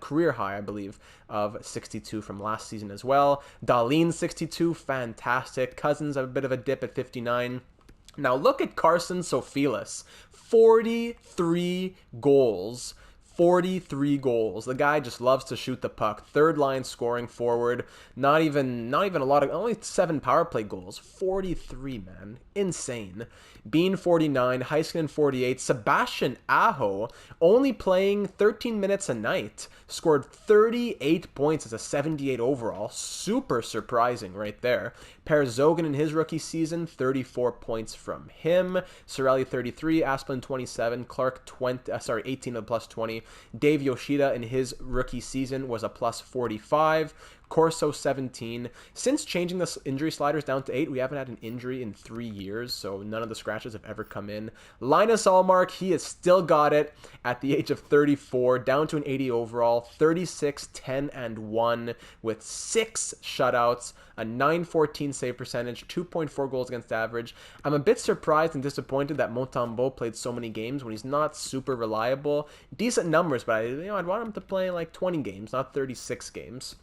Speaker 1: career high, I believe, of 62 from last season as well. Dahlin 62, fantastic. Cousins a bit of a dip at 59. Now look at Carson Sofilis. 43 goals. 43 goals. The guy just loves to shoot the puck. Third line scoring forward. Not even a lot of, only 7 power play goals. 43, man. Insane. Bean 49, Heiskanen 48, Sebastian Aho only playing 13 minutes a night, scored 38 points as a 78 overall. Super surprising right there. Perennial in his rookie season, 34 points from him. Cirelli 33, Asplund 27, Clark 18 of the plus 20. Dave Yoshida in his rookie season was a plus 45. Corso 17. Since changing the injury sliders down to 8, we haven't had an injury in 3 years, so none of the scratches have ever come in. Linus Ullmark, he has still got it at the age of 34, down to an 80 overall, 36, 10, and 1 with 6 shutouts, a 914 save percentage, 2.4 goals against average. I'm a bit surprised and disappointed that Montembeault played so many games when he's not super reliable. Decent numbers, but I'd want him to play like 20 games, not 36 games.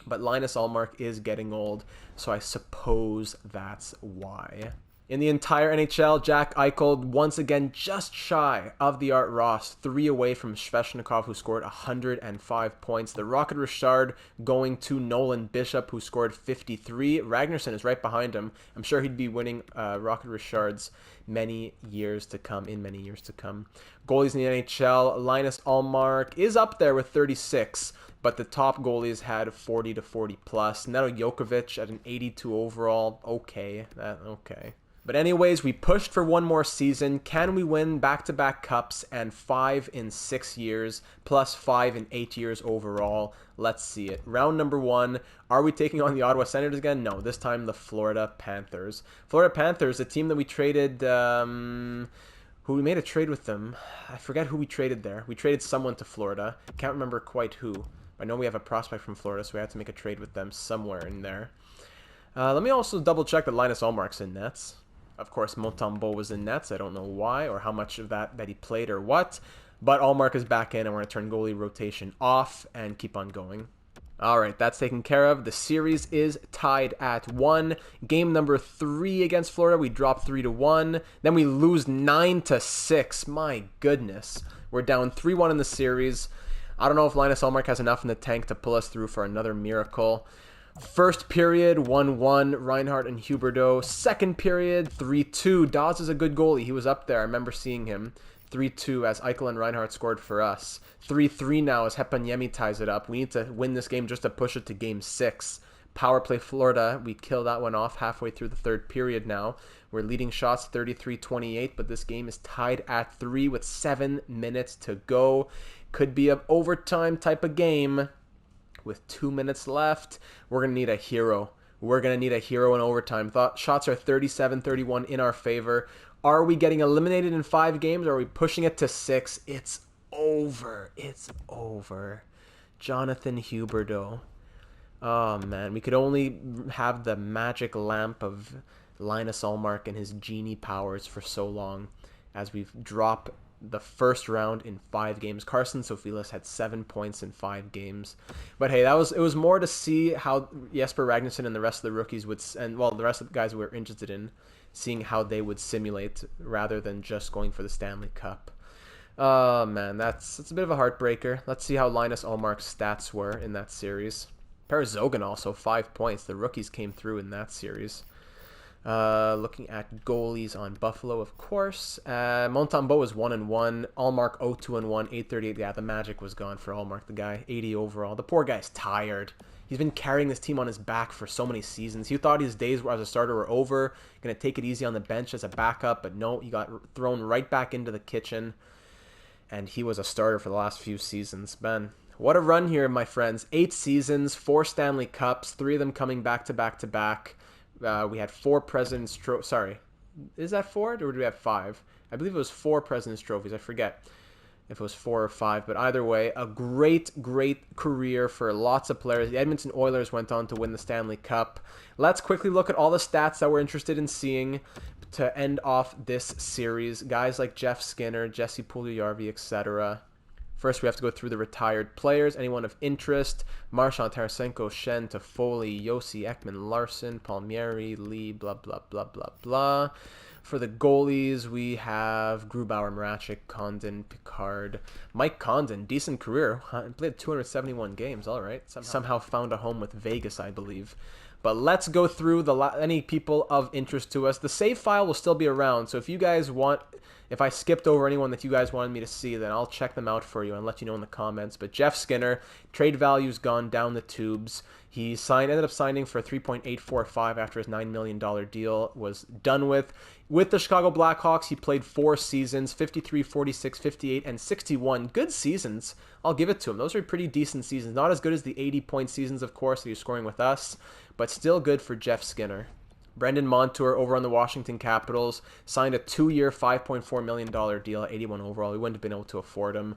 Speaker 1: But Linus Ullmark is getting old, so I suppose that's why. In the entire NHL, Jack Eichel once again just shy of the Art Ross, 3 away from Svechnikov, who scored 105 points. The Rocket Richard going to Nolan Bishop, who scored 53. Ragnarsson is right behind him. I'm sure he'd be winning Rocket Richards many years to come. Goalies in the NHL, Linus Ullmark is up there with 36. But the top goalies had 40 to 40 plus. Neto Jokovic at an 82 overall. Okay. But anyways, we pushed for one more season. Can we win back-to-back cups and 5 in 6 years, plus 5 in 8 years overall? Let's see it. Round number 1. Are we taking on the Ottawa Senators again? No, this time the Florida Panthers. Florida Panthers, a team that we traded... who we made a trade with them. I forget who we traded there. We traded someone to Florida. Can't remember quite who. I know we have a prospect from Florida, so we had to make a trade with them somewhere in there. Let me also double check that Linus Ullmark's in nets. Of course, Montembeault was in nets. I don't know why or how much of that he played or what. But Ullmark is back in, and we're going to turn goalie rotation off and keep on going. All right, that's taken care of. The series is tied at 1. Game number 3 against Florida, we drop 3-1. Then we lose 9-6. My goodness. We're down 3-1 in the series. I don't know if Linus Ullmark has enough in the tank to pull us through for another miracle. First period, 1-1, Reinhart and Huberdeau. Second period, 3-2. Dawes is a good goalie. He was up there. I remember seeing him. 3-2 as Eichel and Reinhart scored for us. 3-3 now as Heponiemi ties it up. We need to win this game just to push it to Game 6. Power play Florida. We kill that one off halfway through the third period now. We're leading shots 33-28, but this game is tied at 3 with 7 minutes to go. Could be an overtime type of game. With 2 minutes left, we're going to need a hero. We're going to need a hero in overtime. Shots are 37-31 in our favor. Are we getting eliminated in 5 games, or are we pushing it to 6? It's over. It's over. Jonathan Huberdeau. Oh, man. We could only have the magic lamp of Linus Ullmark and his genie powers for so long as we've dropped the first round in 5 games. Carson Sofilis had 7 points in 5 games. But hey, it was more to see how Jesper Ragnarsson and the rest of the rookies would, and well, the rest of the guys we were interested in, seeing how they would simulate rather than just going for the Stanley Cup. Oh man, that's a bit of a heartbreaker. Let's see how Linus Ullmark's stats were in that series. Perennial also 5 points. The rookies came through in that series. Looking at goalies on Buffalo, of course. Montembeault was 1-1. Ullmark 0-2-1, 838. Yeah, the magic was gone for Ullmark, the guy. 80 overall. The poor guy's tired. He's been carrying this team on his back for so many seasons. He thought his days as a starter were over. Going to take it easy on the bench as a backup, but no, he got thrown right back into the kitchen. And he was a starter for the last few seasons. Ben, what a run here, my friends. 8 seasons, 4 Stanley Cups, 3 of them coming back to back to back. We had 4 President's Trophies. Sorry, is that 4 or do we have 5? I believe it was 4 President's Trophies. I forget if it was 4 or 5, but either way, a great career for lots of players. The Edmonton Oilers went on to win the Stanley Cup. Let's quickly look at all the stats that we're interested in seeing to end off this series. Guys like Jeff Skinner, Jesse Puljujarvi, etc. First, we have to go through the retired players. Anyone of interest? Marchand, Tarasenko, Shen, Toffoli, Yossi, Ekman, Larson, Palmieri, Lee, blah, blah, blah, blah, blah. For the goalies, we have Grubauer, Mrachik, Condon, Picard. Mike Condon, decent career. Played 271 games, all right. Somehow found a home with Vegas, I believe. But let's go through any people of interest to us. The save file will still be around, so if you guys want, if I skipped over anyone that you guys wanted me to see, then I'll check them out for you and let you know in the comments. But Jeff Skinner, trade value's gone down the tubes. He ended up signing for $3.845 after his $9 million deal was done with. With the Chicago Blackhawks, he played 4 seasons, 53, 46, 58, and 61. Good seasons. I'll give it to him. Those are pretty decent seasons. Not as good as the 80-point seasons, of course, that he was scoring with us, but still good for Jeff Skinner. Brendan Montour over on the Washington Capitals signed a 2-year, $5.4 million deal at 81 overall. We wouldn't have been able to afford him.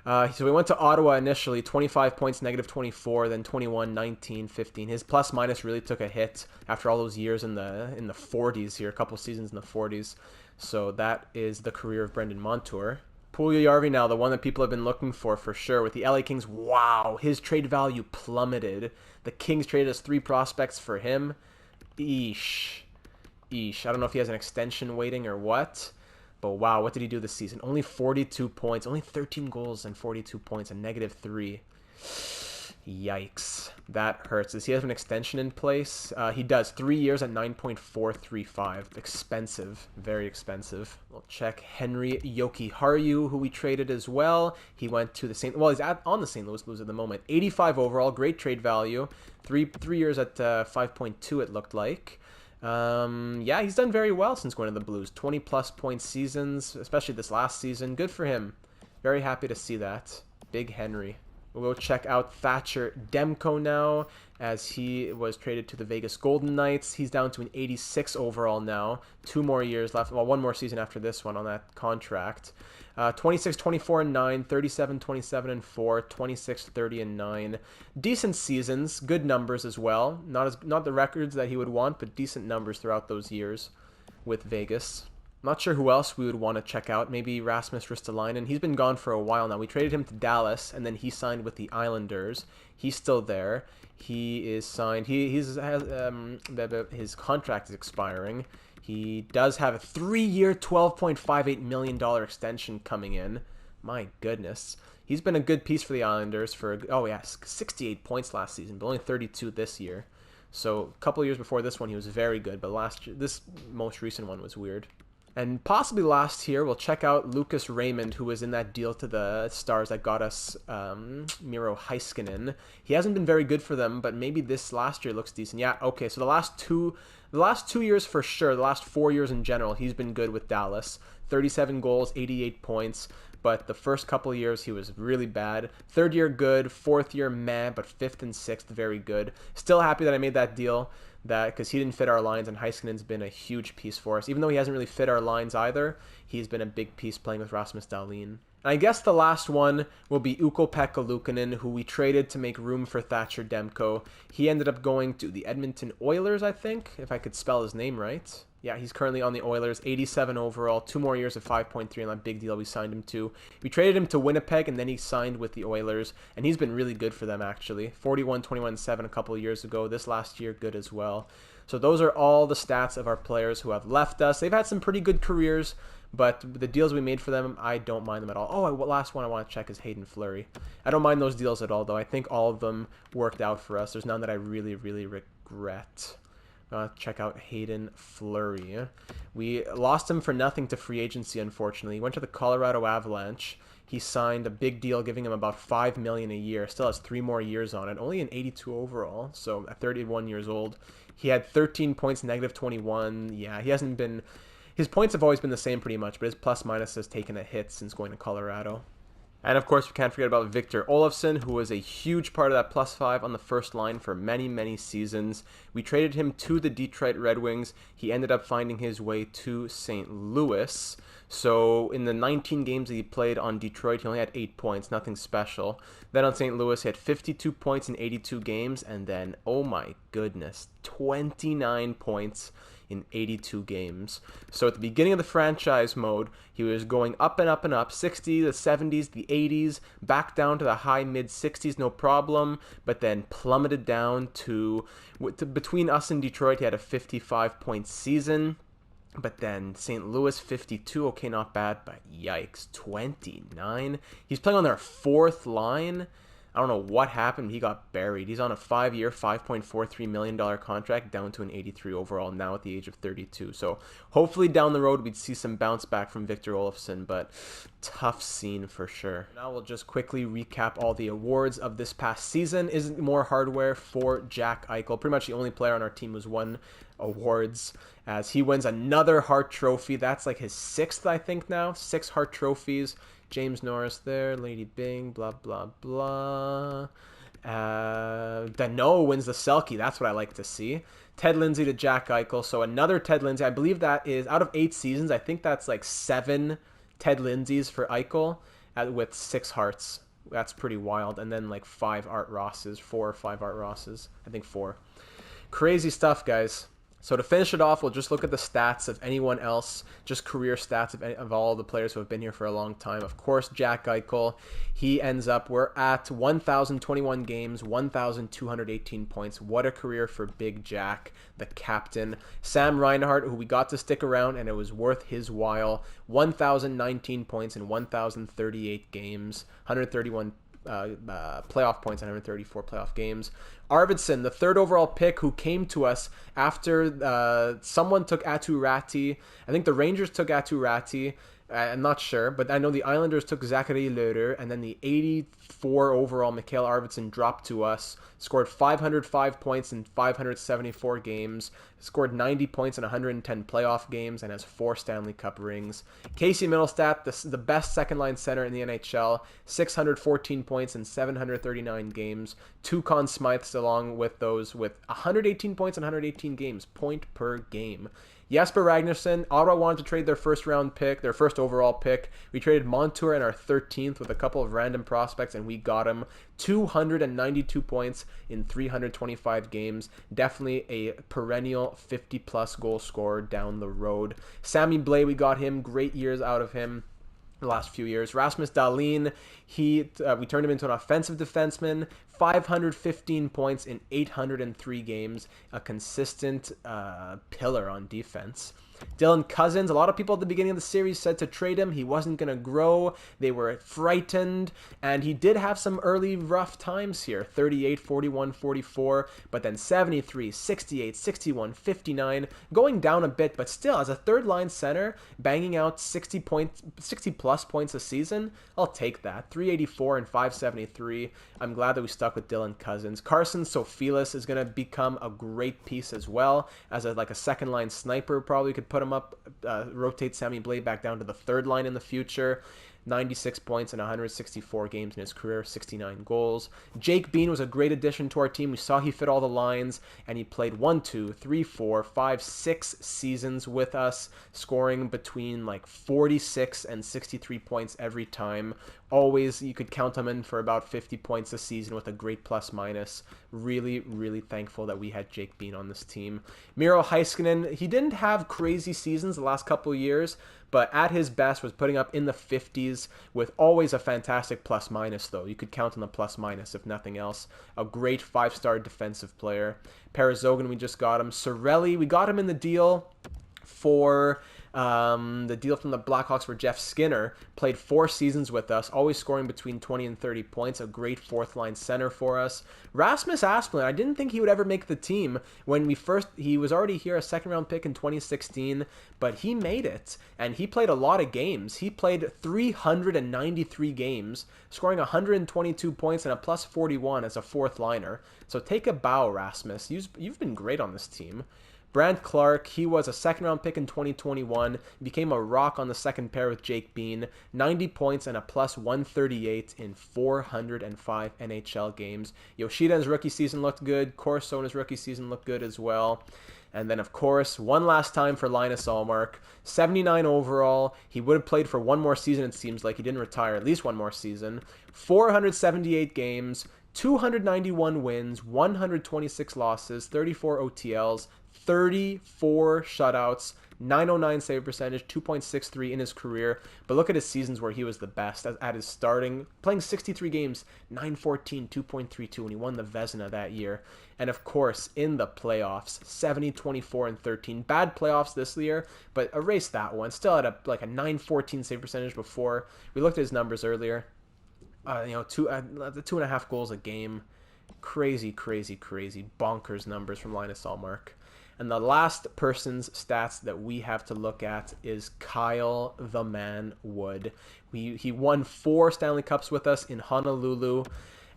Speaker 1: So we went to Ottawa initially, 25 points, negative 24, then 21, 19, 15. His plus minus really took a hit after all those years in the 40s here, a couple seasons in the 40s. So that is the career of Brendan Montour. Puljujärvi now, the one that people have been looking for sure with the LA Kings. Wow, his trade value plummeted. The Kings traded us 3 prospects for him. Eesh. I don't know if he has an extension waiting or what. But wow, what did he do this season? Only 42 points, only 13 goals and 42 points, and negative 3. Yikes. That hurts. Does he have an extension in place? He does. 3 years at 9.435. Expensive. Very expensive. We'll check Henry Jokiharju, who we traded as well. He went to the he's on the St. Louis Blues at the moment. 85 overall. Great trade value. 3 years at 5.2 it looked like. Yeah, he's done very well since going to the Blues. 20 plus point seasons, especially this last season. Good for him. Very happy to see that. Big Henry. We'll go check out Thatcher Demko now, as he was traded to the Vegas Golden Knights. He's down to an 86 overall now. 2 more years left. Well, 1 more season after this one on that contract. 26, 24, and 9, 37, 27, and 4, 26, 30, and 9. Decent seasons, good numbers as well. Not the records that he would want, but decent numbers throughout those years with Vegas. Not sure who else we would want to check out. Maybe Rasmus Ristolainen. He's been gone for a while now. We traded him to Dallas, and then he signed with the Islanders. He's still there. He is signed. His contract is expiring. He does have a 3-year, $12.58 million extension coming in. My goodness. He's been a good piece for the Islanders for, 68 points last season, but only 32 this year. So a couple of years before this one, he was very good, but this most recent one was weird. And possibly last here, we'll check out Lucas Raymond, who was in that deal to the Stars that got us Miro Heiskanen. He hasn't been very good for them, but maybe this last year looks decent. Yeah, okay, so the last two years for sure, the last 4 years in general, he's been good with Dallas. 37 goals, 88 points, but the first couple of years he was really bad. 3rd year good, 4th year meh, but 5th and 6th very good. Still happy that I made that deal, because he didn't fit our lines, and Heiskanen's been a huge piece for us. Even though he hasn't really fit our lines either, he's been a big piece playing with Rasmus Dahlin. And I guess the last one will be Ukko-Pekka Luukkonen, who we traded to make room for Thatcher Demko. He ended up going to the Edmonton Oilers, I think, if I could spell his name right. Yeah, he's currently on the Oilers, 87 overall, 2 more years of 5.3 on that big deal we signed him to. We traded him to Winnipeg, and then he signed with the Oilers, and he's been really good for them, actually. 41, 21, 7 a couple of years ago. This last year, good as well. So those are all the stats of our players who have left us. They've had some pretty good careers, but the deals we made for them, I don't mind them at all. Oh, last one I want to check is Hayden Fleury. I don't mind those deals at all, though. I think all of them worked out for us. There's none that I really, really regret. Check out Hayden Fleury. We lost him for nothing to free agency, unfortunately. He went to the Colorado Avalanche. He signed a big deal giving him about $5 million a year. Still has 3 more years on it. Only an 82 overall, so at 31 years old. He had 13 points, negative 21. Yeah, he hasn't been... His points have always been the same pretty much, but his plus-minus has taken a hit since going to Colorado. And of course, we can't forget about Victor Olofsson, who was a huge part of that +5 on the first line for many, many seasons. We traded him to the Detroit Red Wings. He ended up finding his way to St. Louis. So in the 19 games that he played on Detroit, he only had 8 points, nothing special. Then on St. Louis, he had 52 points in 82 games, and then, oh my goodness, 29 points in 82 games. So at the beginning of the franchise mode, he was going up and up and up, 60, the 70s, the 80s, back down to the high mid-60s, no problem, but then plummeted down to between us and Detroit, he had a 55-point season. But then St. Louis 52, okay, not bad, but yikes, 29. He's playing on their fourth line. I don't know what happened. He got buried. He's on a 5-year, $5.43 million contract, down to an 83 overall now at the age of 32. So hopefully down the road we'd see some bounce back from Victor Olofsson, but tough scene for sure. Now we'll just quickly recap all the awards of this past season. Isn't more hardware for Jack Eichel. Pretty much the only player on our team who's won awards, as he wins another Hart Trophy. That's like his 6th, I think now. 6 Hart Trophies. James Norris there, Lady Bing, blah, blah, blah. Dano wins the Selke. That's what I like to see. Ted Lindsay to Jack Eichel. So another Ted Lindsay. I believe that is, out of 8 seasons, I think that's like 7 Ted Lindsays for Eichel with 6 Hearts. That's pretty wild. And then like 5 Art Rosses, 4 or 5 Art Rosses. I think 4. Crazy stuff, guys. So to finish it off, we'll just look at the stats of anyone else, just career stats of all the players who have been here for a long time. Of course, Jack Eichel, he ends up, we're at 1,021 games, 1,218 points. What a career for Big Jack, the captain. Sam Reinhart, who we got to stick around, and it was worth his while. 1,019 points in 1,038 games, 131 playoff points, 134 playoff games. Arvidsson, the 3rd overall pick, who came to us after someone took Aatu Ratti. I think the Rangers took Aatu Ratti. I'm not sure, but I know the Islanders took Zachary Leuter, and then the 84 overall Mikhail Arvidsson dropped to us, scored 505 points in 574 games, scored 90 points in 110 playoff games, and has 4 Stanley Cup rings. Casey Middlestat, the best second-line center in the NHL, 614 points in 739 games, 2 Conn Smythes along with those with 118 points in 118 games, point per game. Jesper Ragnarsson, Ottawa wanted to trade their first overall pick. We traded Montour in our 13th with a couple of random prospects, and we got him. 292 points in 325 games. Definitely a perennial 50-plus goal scorer down the road. Sammy Blais, we got him. Great years out of him the last few years. Rasmus Dahlin, we turned him into an offensive defenseman. 515 points in 803 games. A consistent pillar on defense. Dylan Cousins, a lot of people at the beginning of the series said to trade him. He wasn't going to grow. They were frightened. And he did have some early rough times here. 38, 41, 44. But then 73, 68, 61, 59. Going down a bit, but still, as a third-line center, banging out 60-plus points a season, I'll take that. 384 and 573. I'm glad that we stuck with Dylan Cousins. Carson Sophilis is going to become a great piece as well. As a second-line sniper, probably could put him up, rotate Sammy Blais back down to the 3rd line in the future. 96 points in 164 games in his career, 69 goals. Jake Bean was a great addition to our team. We saw he fit all the lines, and he played 1, 2, 3, 4, 5, 6 seasons with us, scoring between 46 and 63 points every time. Always, you could count him in for about 50 points a season with a great plus-minus. Really, really thankful that we had Jake Bean on this team. Miro Heiskanen, he didn't have crazy seasons the last couple of years, but at his best was putting up in the 50s with always a fantastic plus-minus, though. You could count on the plus-minus, if nothing else. A great 5-star defensive player. Parazogan, we just got him. Sorelli, we got him in the deal for... the deal from the Blackhawks for Jeff Skinner. Played 4 seasons with us, always scoring between 20 and 30 points. A great 4th-line center for us. Rasmus Asplund, I didn't think he would ever make the team when he was already here, a 2nd-round pick in 2016, but he made it, and he played a lot of games. He played 393 games, scoring 122 points and a plus 41 as a 4th-liner. So take a bow, Rasmus. You've been great on this team. Brant Clark, he was a 2nd-round pick in 2021, became a rock on the 2nd pair with Jake Bean, 90 points and a plus 138 in 405 NHL games. Yoshida in his rookie season looked good. Corso in his rookie season looked good as well. And then, of course, one last time for Linus Ullmark, 79 overall. He would have played for one more season, it seems like. He didn't retire, at least one more season. 478 games, 291 wins, 126 losses, 34 OTLs, 34 shutouts, 909 save percentage, 2.63 in his career. But look at his seasons where he was the best at his starting, playing 63 games, 914, 2.32, and he won the Vezina that year. And of course, in the playoffs, 70, 24, and 13. Bad playoffs this year, but erase that one. Still had like a 914 save percentage before. We looked at his numbers earlier. The 2.5 goals a game. Crazy, crazy, crazy, bonkers numbers from Linus Ullmark. And the last person's stats that we have to look at is Kyle the Man Wood. He won 4 Stanley Cups with us in Honolulu,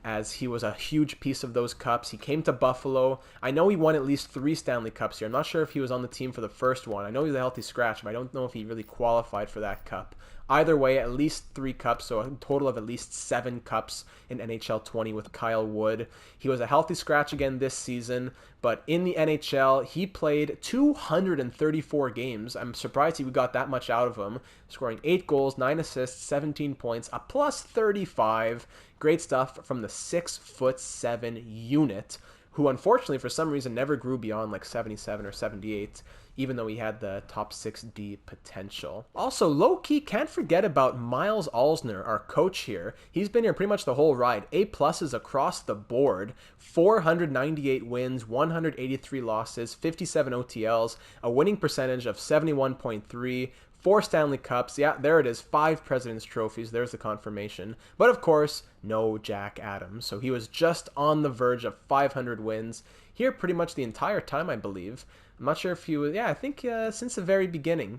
Speaker 1: as he was a huge piece of those cups. He came to Buffalo. I know he won at least 3 Stanley Cups here. I'm not sure if he was on the team for the first one. I know he's a healthy scratch, but I don't know if he really qualified for that cup. Either way, at least 3 cups, so a total of at least 7 cups in NHL 20 with Kyle Wood. He was a healthy scratch again this season, but in the NHL, he played 234 games. I'm surprised he got that much out of him, scoring 8 goals, 9 assists, 17 points, a plus 35. Great stuff from the 6'7" unit, who unfortunately for some reason never grew beyond like 77 or 78, even though he had the top 6D potential. Also, low-key, can't forget about Miles Alsner, our coach here. He's been here pretty much the whole ride. A-pluses across the board, 498 wins, 183 losses, 57 OTLs, a winning percentage of 71.3, 4 Stanley Cups, yeah, there it is, 5 President's Trophies, there's the confirmation. But of course, no Jack Adams, so he was just on the verge of 500 wins here pretty much the entire time, I believe. I'm not sure if he was, yeah, I think since the very beginning,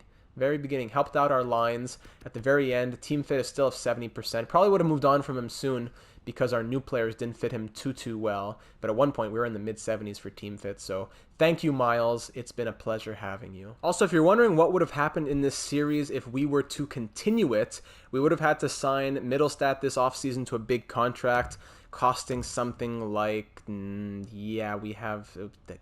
Speaker 1: helped out our lines. At the very end, team fit is still of 70%. Probably would have moved on from him soon because our new players didn't fit him too well. But at one point, we were in the mid-70s for team fit. So thank you, Miles. It's been a pleasure having you. Also, if you're wondering what would have happened in this series if we were to continue it, we would have had to sign Middlestat this offseason to a big contract, costing something like, we have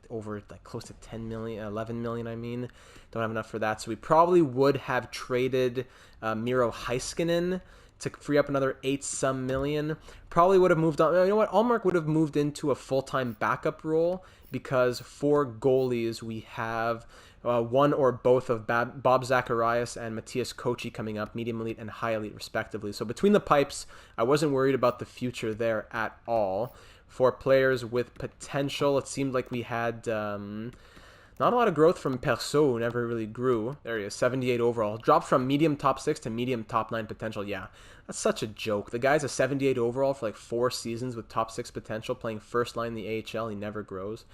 Speaker 1: over like close to 10 million, 11 million, I mean. Don't have enough for that. So we probably would have traded Miro Heiskanen to free up another 8-some million. Probably would have moved on. You know what? Ullmark would have moved into a full-time backup role because for goalies, we have one or both of Bob Zacharias and Matthias Kochi coming up, medium elite and high elite respectively. So between the pipes, I wasn't worried about the future there at all. For players with potential, it seemed like we had not a lot of growth from Perso, who never really grew. There he is, 78 overall. Dropped from medium top 6 to medium top 9 potential. Yeah, that's such a joke. The guy's a 78 overall for like 4 seasons with top 6 potential, playing first line in the AHL. He never grows.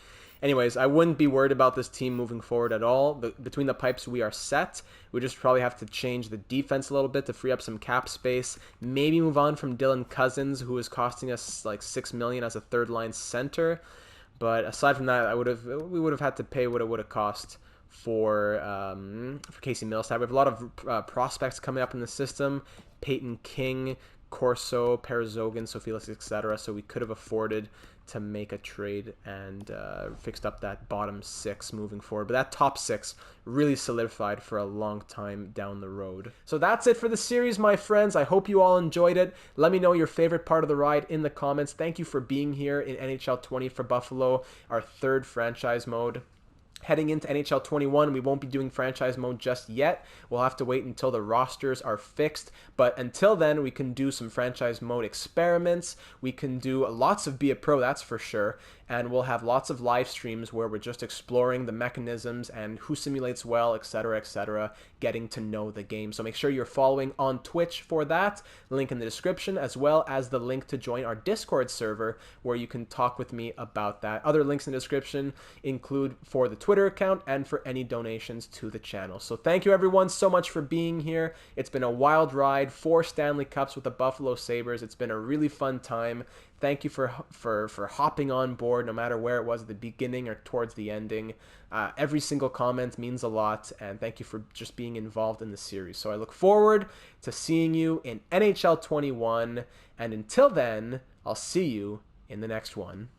Speaker 1: Anyways, I wouldn't be worried about this team moving forward at all. Between the pipes, we are set. We just probably have to change the defense a little bit to free up some cap space. Maybe move on from Dylan Cousins, who is costing us like $6 million as a third-line center. But aside from that, we would have had to pay what it would have cost for Casey Middlestat. We have a lot of prospects coming up in the system: Peyton King, Corso, Parazogan, Sofilis, etc. So we could have afforded to make a trade and fixed up that bottom 6 moving forward. But that top 6 really solidified for a long time down the road. So that's it for the series, my friends. I hope you all enjoyed it. Let me know your favorite part of the ride in the comments. Thank you for being here in NHL 20 for Buffalo, our 3rd franchise mode. Heading into NHL 21, we won't be doing franchise mode just yet. We'll have to wait until the rosters are fixed. But until then, we can do some franchise mode experiments. We can do lots of Be a Pro, that's for sure. And we'll have lots of live streams where we're just exploring the mechanisms and who simulates well, etc., getting to know the game. So make sure you're following on Twitch for that. Link in the description, as well as the link to join our Discord server where you can talk with me about that. Other links in the description include for the Twitter account and for any donations to the channel. So thank you everyone so much for being here. It's been a wild ride, 4 Stanley Cups with the Buffalo Sabres. It's been a really fun time. Thank you for hopping on board, no matter where it was at the beginning or towards the ending. Every single comment means a lot, and thank you for just being involved in the series. So I look forward to seeing you in NHL 21, and until then, I'll see you in the next one.